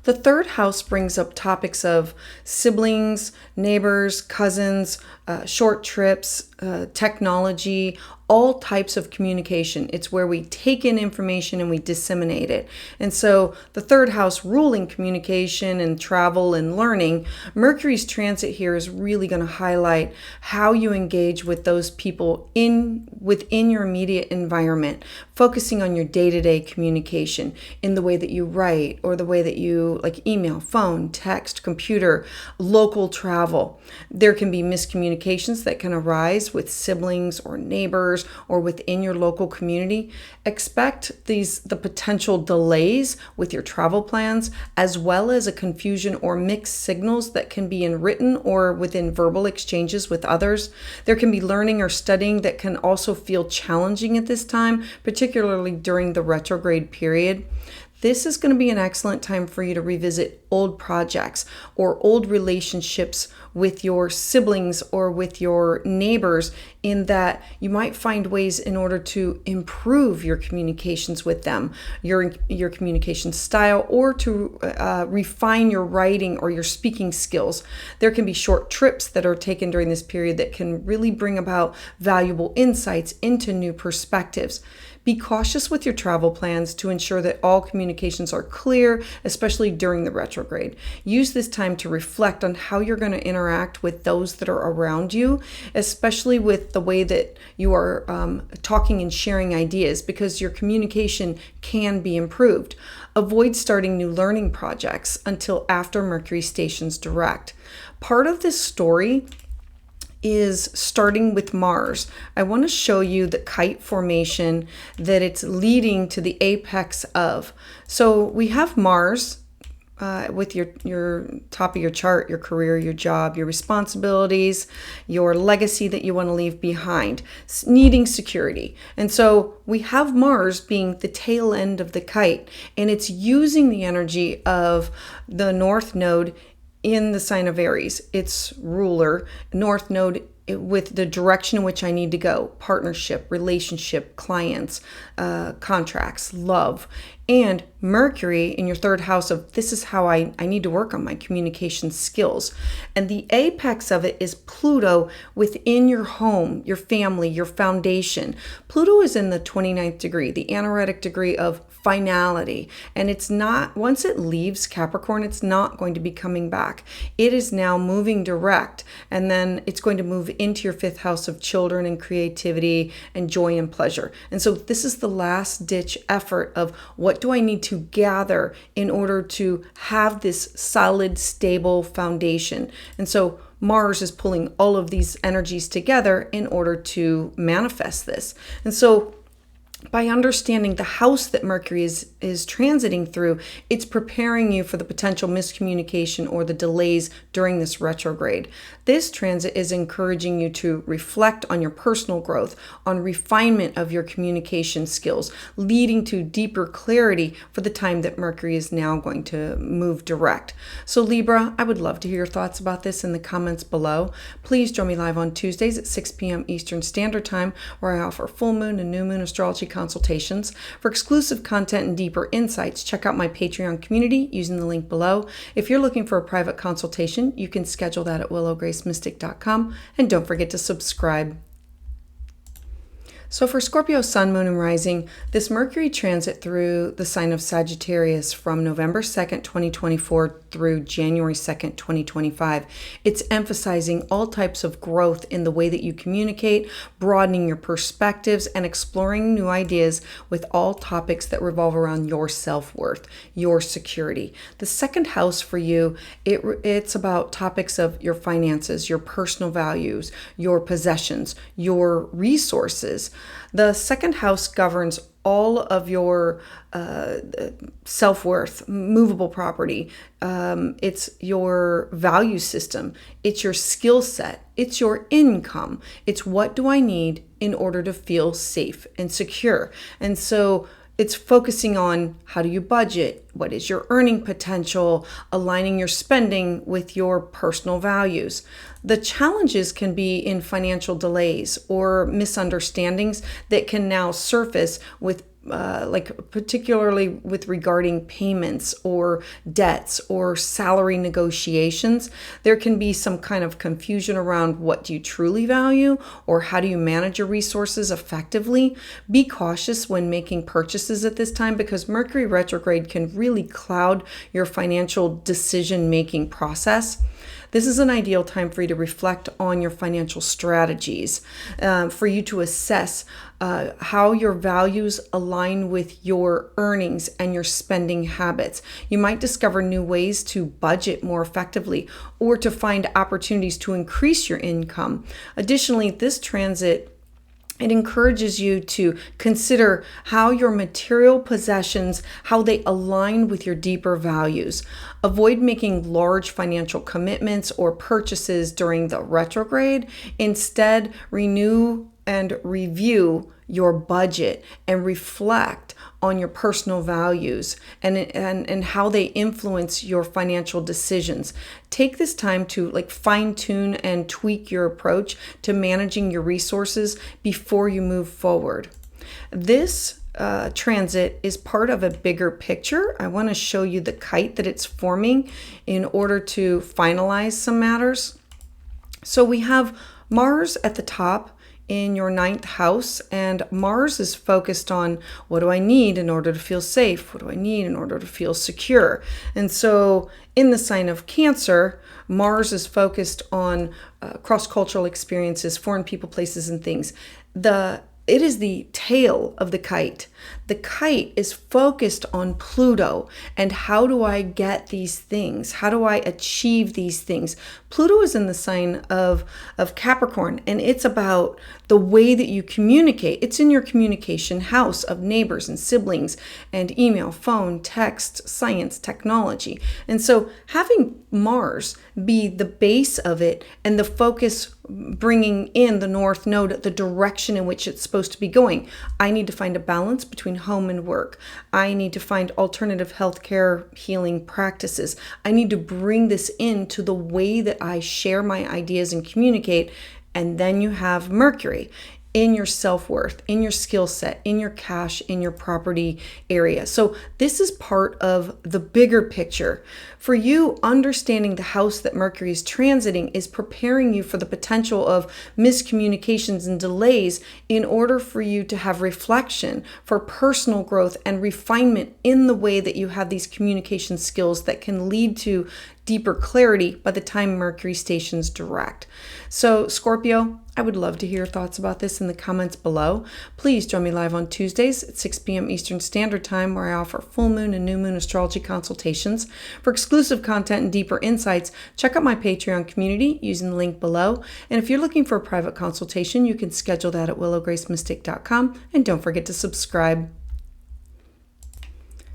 [SPEAKER 1] the 3rd house brings up topics of siblings, neighbors, cousins, short trips, technology, all types of communication. It's where we take in information and we disseminate it. And so the 3rd house ruling communication and travel and learning, Mercury's transit here is really going to highlight how you engage with those people within your immediate environment, focusing on your day-to-day communication in the way that you write or the way that you like email, phone, text, computer, local travel. There can be miscommunications that can arise with siblings or neighbors or within your local community. Expect the potential delays with your travel plans, as well as a confusion or mixed signals that can be in written or within verbal exchanges with others. There can be learning or studying that can also feel challenging at this time, particularly during the retrograde period. This is going to be an excellent time for you to revisit old projects or old relationships with your siblings or with your neighbors in that you might find ways in order to improve your communications with them, your communication style, or to refine your writing or your speaking skills. There can be short trips that are taken during this period that can really bring about valuable insights into new perspectives. Be cautious with your travel plans to ensure that all communications are clear, especially during the retrograde. Use this time to reflect on how you're going to interact with those that are around you, especially with the way that you are talking and sharing ideas, because your communication can be improved. Avoid starting new learning projects until after Mercury stations direct. Part of this story is starting with Mars. I want to show you the kite formation that it's leading to the apex of. So we have Mars with your top of your chart, your career, your job, your responsibilities, your legacy that you want to leave behind, needing security. And so we have Mars being the tail end of the kite, and it's using the energy of the North Node in the sign of Aries, its ruler, North Node, with the direction in which I need to go: partnership, relationship, clients, contracts, love. And Mercury in your third house of this is how I need to work on my communication skills. And the apex of it is Pluto within your home, your family, your foundation. Pluto is in the 29th degree, the anaretic degree of finality. And it's not, once it leaves Capricorn, it's not going to be coming back. It is now moving direct, and then it's going to move into your fifth house of children and creativity and joy and pleasure. And so this is the last ditch effort of what do I need to gather in order to have this solid, stable foundation. And so Mars is pulling all of these energies together in order to manifest this. And so by understanding the house that Mercury is transiting through, it's preparing you for the potential miscommunication or the delays during this retrograde. This transit is encouraging you to reflect on your personal growth, on refinement of your communication skills, leading to deeper clarity for the time that Mercury is now going to move direct. So Libra, I would love to hear your thoughts about this in the comments below. Please join me live on Tuesdays at 6 p.m. Eastern Standard Time, where I offer full moon and new moon astrology consultations. For exclusive content and deeper insights, check out my Patreon community using the link below. If you're looking for a private consultation, you can schedule that at willowgracemystic.com, and don't forget to subscribe. So for Scorpio sun, moon, and rising, this Mercury transit through the sign of Sagittarius from November 2nd, 2024 through January 2nd, 2025. It's emphasizing all types of growth in the way that you communicate, broadening your perspectives, and exploring new ideas with all topics that revolve around your self-worth, your security. The second house for you, it's about topics of your finances, your personal values, your possessions, your resources. The second house governs all of your self-worth, movable property. It's your value system. It's your skill set. It's your income. It's what do I need in order to feel safe and secure. And so it's focusing on how do you budget, what is your earning potential, aligning your spending with your personal values. The challenges can be in financial delays or misunderstandings that can now surface with particularly with regarding payments or debts or salary negotiations. There can be some kind of confusion around what do you truly value or how do you manage your resources effectively. Be cautious when making purchases at this time, because Mercury retrograde can really cloud your financial decision-making process. This is an ideal time for you to reflect on your financial strategies, for you to assess how your values align with your earnings and your spending habits. You might discover new ways to budget more effectively or to find opportunities to increase your income. Additionally, this transit, it encourages you to consider how your material possessions, how they align with your deeper values. Avoid making large financial commitments or purchases during the retrograde. Instead, renew and review your budget and reflect on your personal values and how they influence your financial decisions. Take this time to like fine tune and tweak your approach to managing your resources before you move forward. This transit is part of a bigger picture. I want to show you the kite that it's forming in order to finalize some matters. So we have Mars at the top in your 9th house, and Mars is focused on what do I need in order to feel safe? What do I need in order to feel secure? And so in the sign of Cancer, Mars is focused on cross-cultural experiences, foreign people, places, and things. It is the tail of the kite. The kite is focused on Pluto and how do I get these things? How do I achieve these things? Pluto is in the sign of Capricorn, and it's about the way that you communicate. It's in your communication house of neighbors and siblings and email, phone, text, science, technology. And so having Mars be the base of it and the focus bringing in the North Node, the direction in which it's supposed to be going. I need to find a balance between home and work. I need to find alternative healthcare healing practices. I need to bring this into the way that I share my ideas and communicate. And then you have Mercury in your self-worth, in your skill set, in your cash, in your property area. So this is part of the bigger picture. For you, understanding the house that Mercury is transiting is preparing you for the potential of miscommunications and delays in order for you to have reflection, for personal growth and refinement in the way that you have these communication skills that can lead to deeper clarity by the time Mercury stations direct. So Scorpio, I would love to hear your thoughts about this in the comments below. Please join me live on Tuesdays at 6 p.m. Eastern Standard Time, where I offer full moon and new moon astrology consultations. For exclusive content and deeper insights, check out my Patreon community using the link below. And if you're looking for a private consultation, you can schedule that at willowgracemystic.com. And don't forget to subscribe.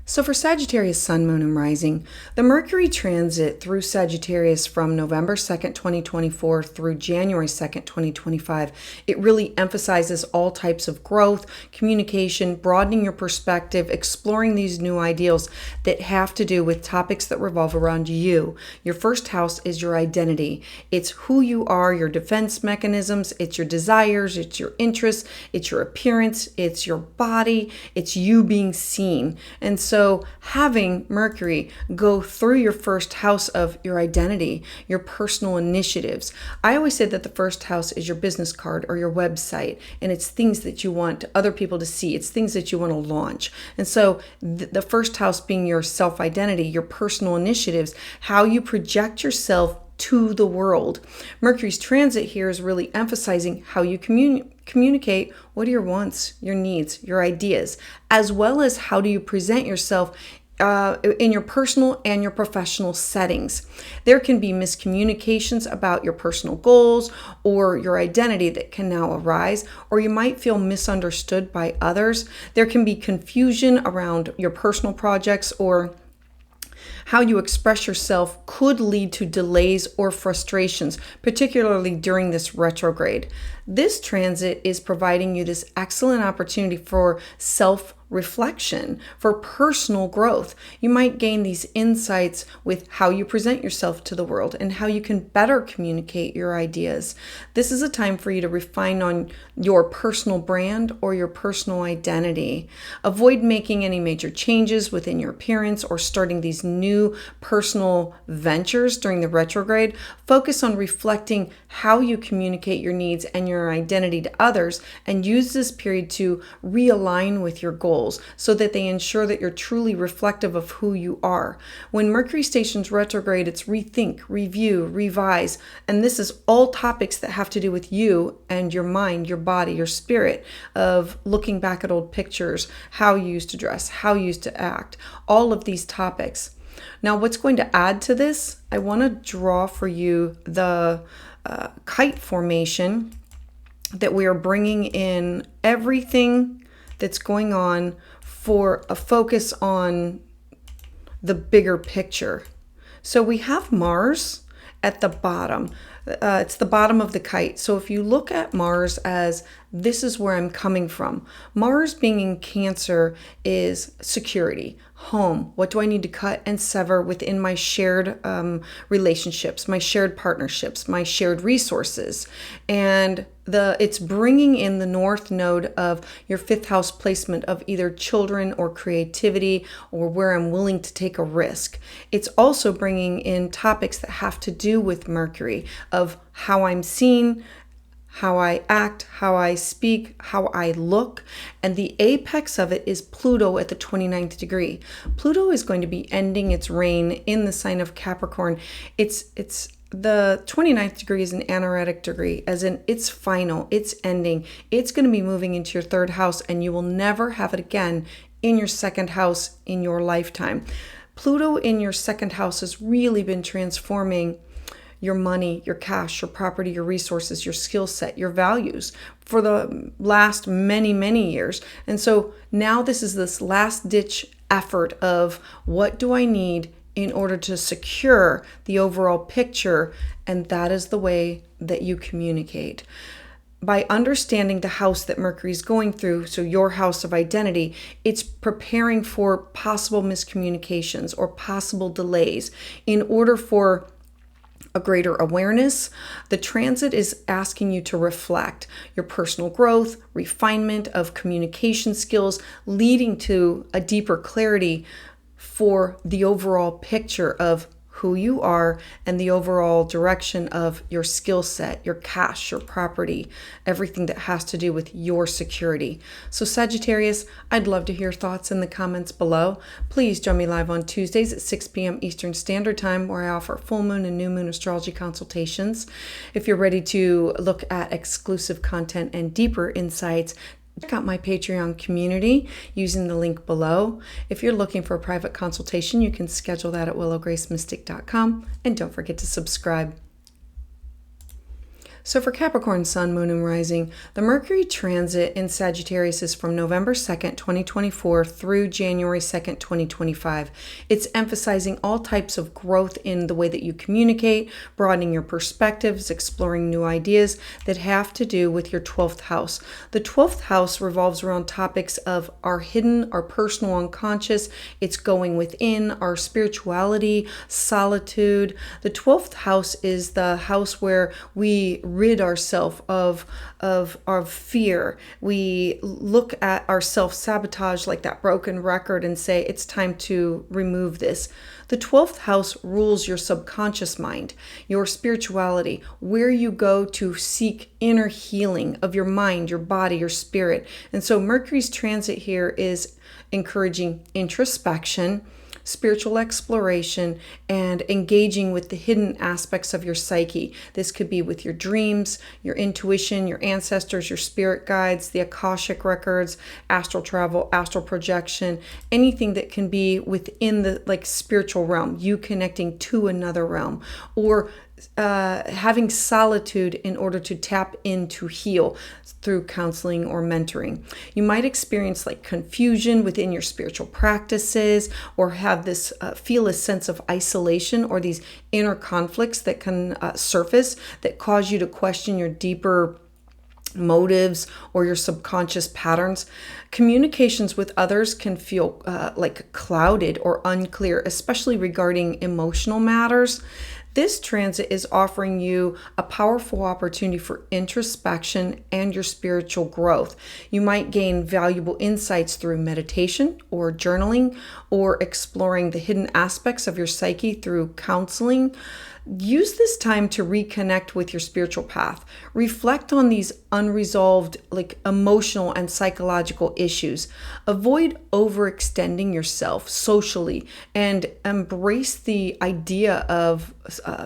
[SPEAKER 1] So for Sagittarius Sun, Moon, and Rising, the Mercury transit through Sagittarius from November 2nd, 2024 through January 2nd, 2025, it really emphasizes all types of growth, communication, broadening your perspective, exploring these new ideals that have to do with topics that revolve around you. Your first house is your identity. It's who you are, your defense mechanisms, it's your desires, it's your interests, it's your appearance, it's your body, it's you being seen. And so having Mercury go through your first house of your identity, your personal initiatives. I always say that the first house is your business card or your website, and it's things that you want other people to see. It's things that you want to launch. And so the first house being your self-identity, your personal initiatives, how you project yourself to the world. Mercury's transit here is really emphasizing how you communicate what are your wants, your needs, your ideas, as well as how do you present yourself in your personal and your professional settings. There can be miscommunications about your personal goals or your identity that can now arise, or you might feel misunderstood by others. There can be confusion around your personal projects, or how you express yourself could lead to delays or frustrations, particularly during this retrograde. This transit is providing you this excellent opportunity for self-reflection, for personal growth. You might gain these insights with how you present yourself to the world and how you can better communicate your ideas. This is a time for you to refine on your personal brand or your personal identity. Avoid making any major changes within your appearance or starting these new personal ventures during the retrograde. Focus on reflecting how you communicate your needs and your identity to others, and use this period to realign with your goals so that they ensure that you're truly reflective of who you are. When Mercury stations retrograde, it's rethink, review, revise, and this is all topics that have to do with you and your mind, your body, your spirit, of looking back at old pictures, how you used to dress, how you used to act, all of these topics. Now, what's going to add to this? I want to draw for you the kite formation that we are bringing in everything that's going on for a focus on the bigger picture. So we have Mars at the bottom. It's the bottom of the kite. So if you look at Mars as this is where I'm coming from, Mars being in Cancer is security, home. What do I need to cut and sever within my shared relationships, my shared partnerships, my shared resources? And it's bringing in the north node of your fifth house placement of either children or creativity or where I'm willing to take a risk. It's also bringing in topics that have to do with Mercury, of how I'm seen, how I act, how I speak, how I look. And the apex of it is Pluto at the 29th degree. Pluto is going to be ending its reign in the sign of Capricorn. It's the 29th degree is an anaretic degree, as in it's final, it's ending. It's going to be moving into your third house, and you will never have it again in your second house in your lifetime. Pluto in your second house has really been transforming your money, your cash, your property, your resources, your skill set, your values for the last many, many years. And so now this last ditch effort of what do I need in order to secure the overall picture, and that is the way that you communicate. By understanding the house that Mercury is going through, so your house of identity, it's preparing for possible miscommunications or possible delays in order for a greater awareness. The transit is asking you to reflect your personal growth, refinement of communication skills, leading to a deeper clarity for the overall picture of who you are and the overall direction of your skill set, your cash, your property, everything that has to do with your security. So Sagittarius, I'd love to hear thoughts in the comments below. Please join me live on Tuesdays at 6 p.m. Eastern Standard Time, where I offer full moon and new moon astrology consultations. If you're ready to look at exclusive content and deeper insights, check out my Patreon community using the link below. If you're looking for a private consultation, you can schedule that at willowgracemystic.com, and don't forget to subscribe. So for Capricorn Sun, Moon, and Rising, the Mercury transit in Sagittarius is from November 2nd, 2024 through January 2nd, 2025. It's emphasizing all types of growth in the way that you communicate, broadening your perspectives, exploring new ideas that have to do with your 12th house. The 12th house revolves around topics of our hidden, our personal unconscious. It's going within, our spirituality, solitude. The 12th house is the house where we rid ourselves of our fear. We look at our self-sabotage like that broken record and say, it's time to remove this. The 12th house rules your subconscious mind, your spirituality, where you go to seek inner healing of your mind, your body, your spirit. And so Mercury's transit here is encouraging introspection, spiritual exploration, and engaging with the hidden aspects of your psyche. This could be with your dreams, your intuition, your ancestors, your spirit guides, the Akashic records, astral travel, astral projection, anything that can be within the spiritual realm, you connecting to another realm, or having solitude in order to tap in to heal through counseling or mentoring. You might experience confusion within your spiritual practices, or have this feel a sense of isolation, or these inner conflicts that can surface that cause you to question your deeper motives or your subconscious patterns. Communications with others can feel clouded or unclear, especially regarding emotional matters. This transit is offering you a powerful opportunity for introspection and your spiritual growth. You might gain valuable insights through meditation or journaling, or exploring the hidden aspects of your psyche through counseling. Use this time to reconnect with your spiritual path. Reflect on these unresolved, emotional and psychological issues. Avoid overextending yourself socially, and embrace the idea of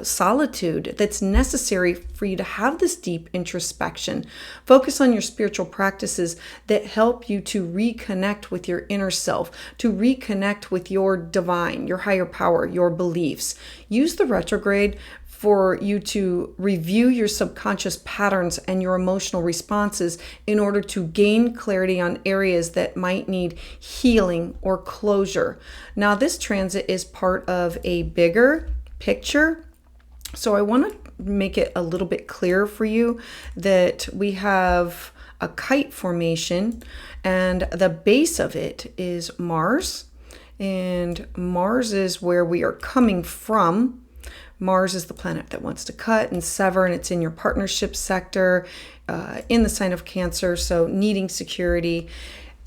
[SPEAKER 1] solitude that's necessary for you to have this deep introspection. Focus on your spiritual practices that help you to reconnect with your inner self, to reconnect with your divine, your higher power, your beliefs. Use the retrograde for you to review your subconscious patterns and your emotional responses in order to gain clarity on areas that might need healing or closure. Now, this transit is part of a bigger picture. So I want to make it a little bit clearer for you that we have a kite formation, and the base of it is Mars. And Mars is where we are coming from. Mars is the planet that wants to cut and sever, and it's in your partnership sector, in the sign of Cancer, so needing security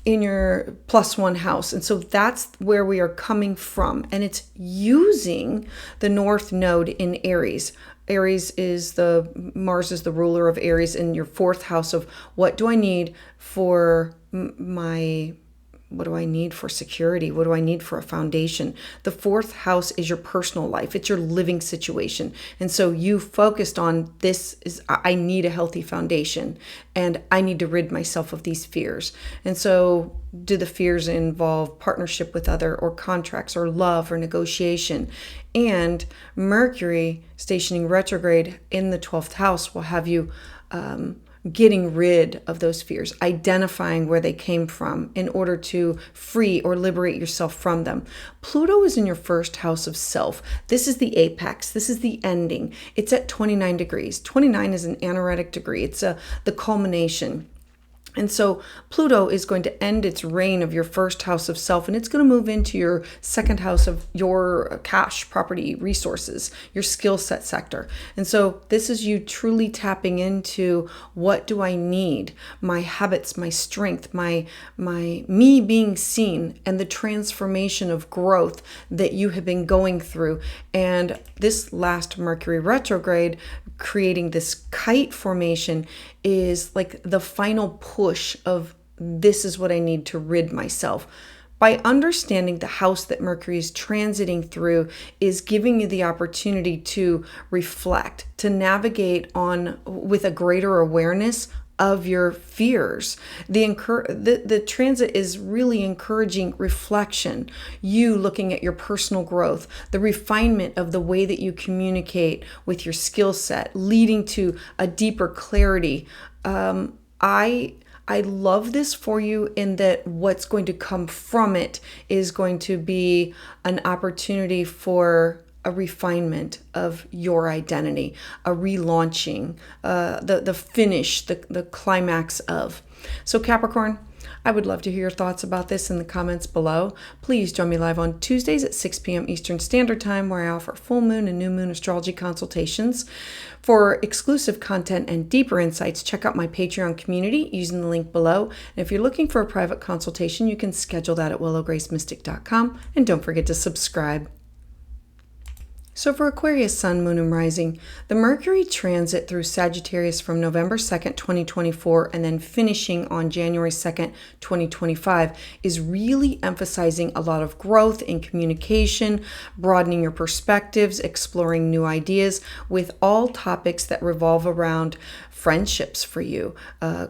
[SPEAKER 1] in your +1 house. And so that's where we are coming from. And it's using the North Node in Aries. Mars is the ruler of Aries in your 4th house of what do I need for what do I need for security? What do I need for a foundation? The 4th house is your personal life. It's your living situation. And so you focused on I need a healthy foundation, and I need to rid myself of these fears. And so do the fears involve partnership with other, or contracts, or love, or negotiation? And Mercury stationing retrograde in the 12th house will have you getting rid of those fears, identifying where they came from in order to free or liberate yourself from them. Pluto is in your 1st house of self. This is the apex. This is the ending. It's at 29 degrees. 29 is an anaretic degree. It's the culmination. And so Pluto is going to end its reign of your 1st house of self, and it's going to move into your 2nd house of your cash, property, resources, your skill set sector. And so this is you truly tapping into, what do I need? My habits, my strength, my me being seen, and the transformation of growth that you have been going through. And this last Mercury retrograde, creating this kite formation, is like the final push of, this is what I need to rid myself. By understanding the house that Mercury is transiting through is giving you the opportunity to reflect, to navigate on with a greater awareness of your fears. The transit is really encouraging reflection, you looking at your personal growth, the refinement of the way that you communicate with your skill set, leading to a deeper clarity. I love this for you, in that what's going to come from it is going to be an opportunity for a refinement of your identity, a relaunching, the finish, the climax of. So Capricorn, I would love to hear your thoughts about this in the comments below. Please join me live on Tuesdays at 6 p.m. Eastern Standard Time, where I offer full moon and new moon astrology consultations. For exclusive content and deeper insights, check out my Patreon community using the link below. And if you're looking for a private consultation, you can schedule that at willowgracemystic.com. And don't forget to subscribe. So for Aquarius Sun, Moon, and Rising, the Mercury transit through Sagittarius from November 2nd, 2024, and then finishing on January 2nd, 2025, is really emphasizing a lot of growth in communication, broadening your perspectives, exploring new ideas, with all topics that revolve around friendships for you,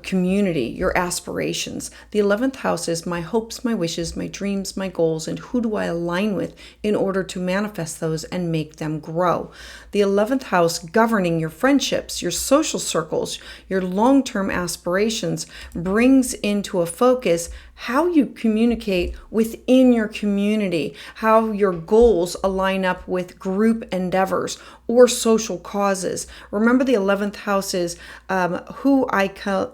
[SPEAKER 1] community, your aspirations. The 11th house is my hopes, my wishes, my dreams, my goals, and who do I align with in order to manifest those and make them grow. The 11th house governing your friendships, your social circles, your long-term aspirations, brings into a focus how you communicate within your community, how your goals align up with group endeavors or social causes. Remember, the 11th house is who I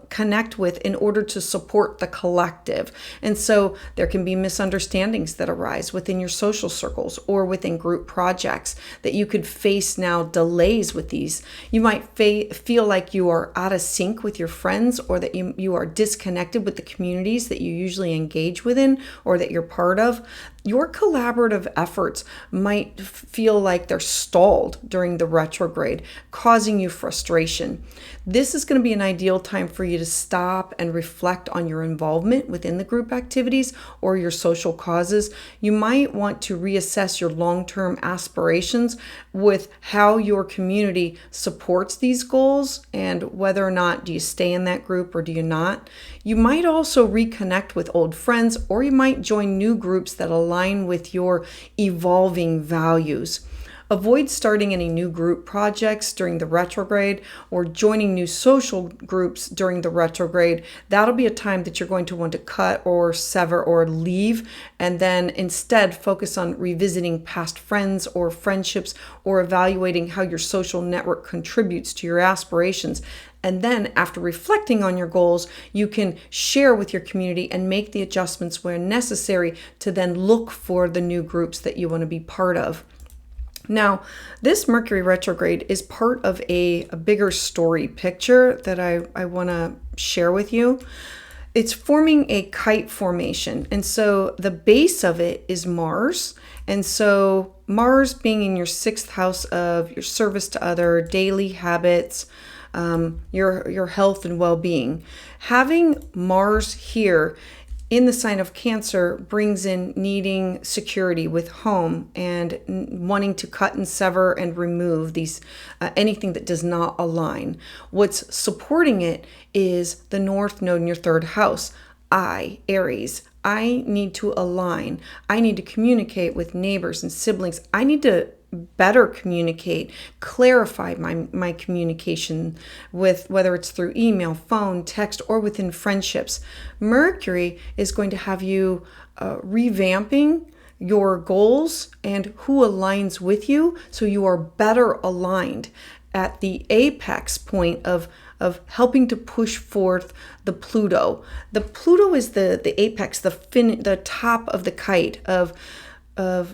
[SPEAKER 1] connect with in order to support the collective. And so there can be misunderstandings that arise within your social circles or within group projects that you could face now delays with these. You might feel like you are out of sync with your friends, or that you are disconnected with the communities that you usually engage within or that you're part of. Your collaborative efforts might feel like they're stalled during the retrograde, causing you frustration. This is going to be an ideal time for you to stop and reflect on your involvement within the group activities or your social causes. You might want to reassess your long-term aspirations with how your community supports these goals, and whether or not do you stay in that group or do you not. You might also reconnect with old friends, or you might join new groups that align with your evolving values. Avoid starting any new group projects during the retrograde or joining new social groups during the retrograde. That'll be a time that you're going to want to cut or sever or leave, and then instead focus on revisiting past friends or friendships or evaluating how your social network contributes to your aspirations. And then after reflecting on your goals, you can share with your community and make the adjustments where necessary to then look for the new groups that you want to be part of. Now, this Mercury retrograde is part of a bigger story picture that I want to share with you. It's forming a kite formation. And so the base of it is Mars. And so Mars being in your 6th house of your service to other, daily habits, your health and well-being. Having Mars here in the sign of Cancer brings in needing security with home and wanting to cut and sever and remove these anything that does not align. What's supporting it is the North Node in your 3rd house. Aries. I need to align. I need to communicate with neighbors and siblings. I need to better communicate, clarify my communication with, whether it's through email, phone, text, or within friendships. Mercury is going to have you revamping your goals and who aligns with you, so you are better aligned at the apex point of helping to push forth the Pluto. The Pluto is the apex, the top of the kite of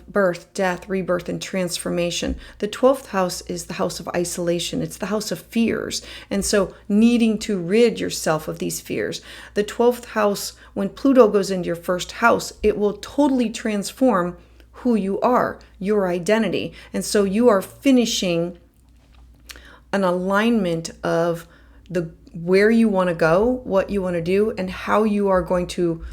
[SPEAKER 1] birth, death, rebirth, and transformation. The 12th house is the house of isolation. It's the house of fears. And so needing to rid yourself of these fears. The 12th house, when Pluto goes into your 1st house, it will totally transform who you are, your identity. And so you are finishing an alignment of where you want to go, what you want to do, and how you are going to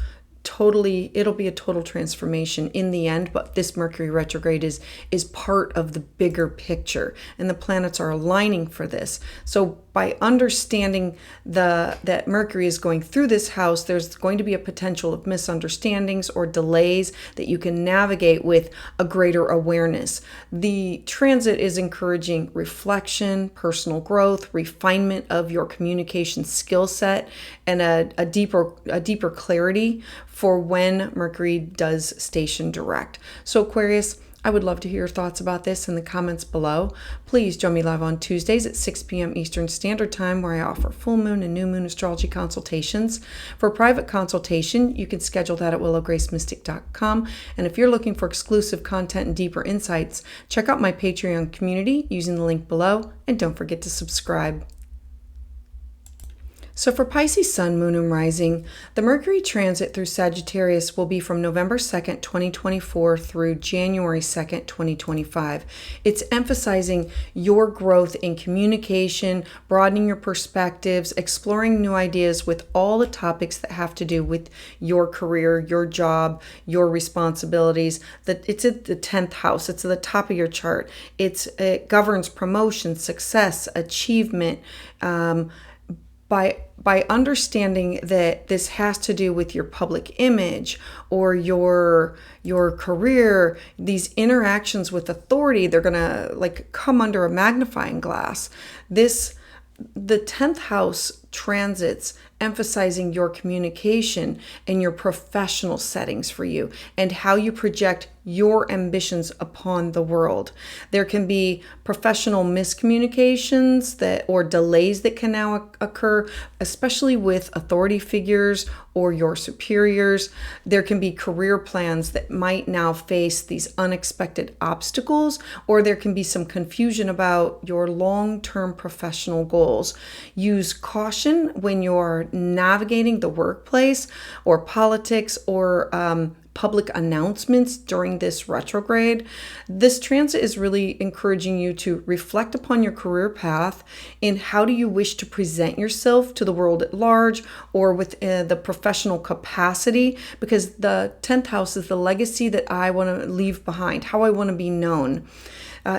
[SPEAKER 1] it'll be a total transformation in the end. But this Mercury retrograde is part of the bigger picture, and the planets are aligning for this. So by understanding that Mercury is going through this house, there's going to be a potential of misunderstandings or delays that you can navigate with a greater awareness. The transit is encouraging reflection, personal growth, refinement of your communication skill set, and a deeper clarity for when Mercury does station direct. So Aquarius, I would love to hear your thoughts about this in the comments below. Please join me live on Tuesdays at 6 p.m. Eastern Standard Time, where I offer full moon and new moon astrology consultations. For a private consultation, you can schedule that at willowgracemystic.com. And if you're looking for exclusive content and deeper insights, check out my Patreon community using the link below, and don't forget to subscribe. So for Pisces Sun, Moon, and Rising, the Mercury transit through Sagittarius will be from November 2nd, 2024 through January 2nd, 2025. It's emphasizing your growth in communication, broadening your perspectives, exploring new ideas with all the topics that have to do with your career, your job, your responsibilities. It's at the 10th house. It's at the top of your chart. It governs promotion, success, achievement, by understanding that this has to do with your public image or your career, these interactions with authority, they're going to come under a magnifying glass. The 10th house transits emphasizing your communication and your professional settings for you and how you project your ambitions upon the world. There can be professional miscommunications or delays that can now occur, especially with authority figures or your superiors. There can be career plans that might now face these unexpected obstacles, or there can be some confusion about your long-term professional goals. Use caution when you're navigating the workplace or politics or public announcements during this retrograde. This transit is really encouraging you to reflect upon your career path and how do you wish to present yourself to the world at large or with the professional capacity, because the 10th house is the legacy that I want to leave behind, how I want to be known.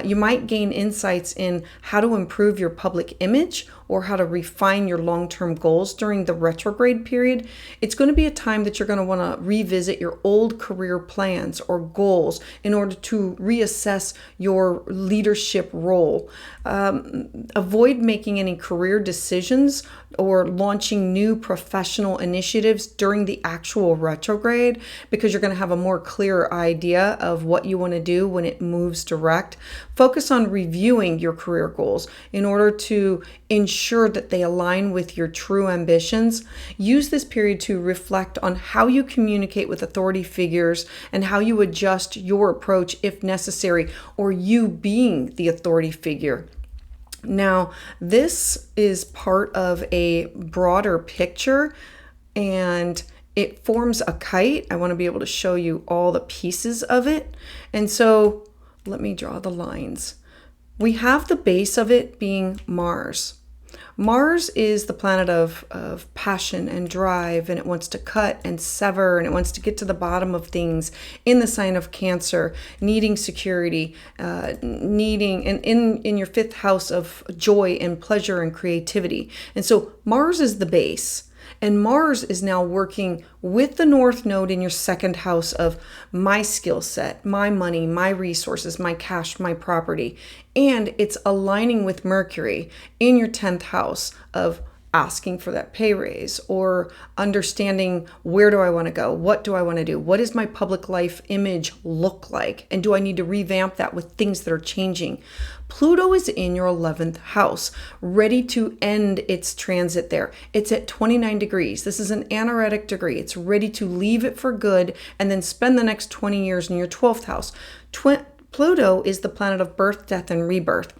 [SPEAKER 1] You might gain insights in how to improve your public image or how to refine your long-term goals during the retrograde period, it's going to be a time that you're going to want to revisit your old career plans or goals in order to reassess your leadership role. Avoid making any career decisions or launching new professional initiatives during the actual retrograde, because you're going to have a more clear idea of what you want to do when it moves direct. Focus on reviewing your career goals in order to ensure that they align with your true ambitions. Use this period to reflect on how you communicate with authority figures and how you adjust your approach if necessary, or you being the authority figure. Now, this is part of a broader picture, and it forms a kite. I want to be able to show you all the pieces of it. And so let me draw the lines. We have the base of it being Mars. Mars is the planet of passion and drive, and it wants to cut and sever, and it wants to get to the bottom of things in the sign of Cancer, needing security, needing, and in your fifth house of joy and pleasure and creativity. And so Mars is the base. And Mars is now working with the North Node in your second house of my skill set, my money, my resources, my cash, my property. And it's aligning with Mercury in your 10th house of asking for that pay raise, or understanding, where do I want to go? What do I want to do? What does my public life image look like? And do I need to revamp that with things that are changing? Pluto is in your 11th house, ready to end its transit there. It's at 29 degrees. This is an anaretic degree. It's ready to leave it for good and then spend the next 20 years in your 12th house. Pluto is the planet of birth, death, and rebirth.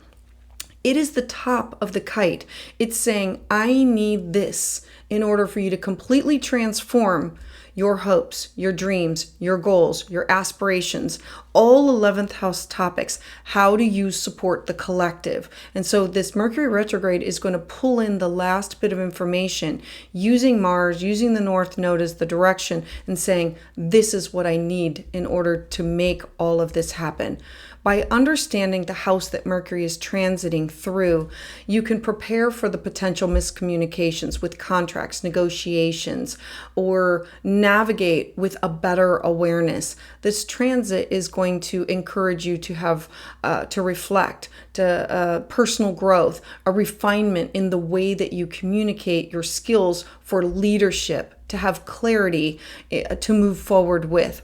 [SPEAKER 1] It is the top of the kite. It's saying, I need this in order for you to completely transform your hopes, your dreams, your goals, your aspirations, all 11th house topics. How do you support the collective? And so this Mercury retrograde is going to pull in the last bit of information using Mars, using the North Node as the direction, and saying, this is what I need in order to make all of this happen. By understanding the house that Mercury is transiting through, you can prepare for the potential miscommunications with contracts, negotiations, or navigate with a better awareness. This transit is going to encourage you to have, to reflect, to personal growth, a refinement in the way that you communicate your skills for leadership, to have clarity to move forward with.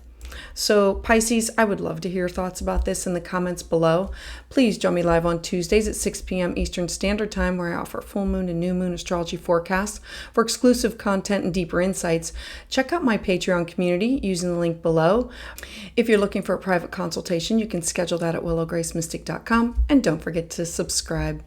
[SPEAKER 1] So Pisces, I would love to hear your thoughts about this in the comments below. Please join me live on Tuesdays at 6 p.m. Eastern Standard Time, where I offer full moon and new moon astrology forecasts. For exclusive content and deeper insights, check out my Patreon community using the link below. If you're looking for a private consultation, you can schedule that at willowgracemystic.com, and don't forget to subscribe.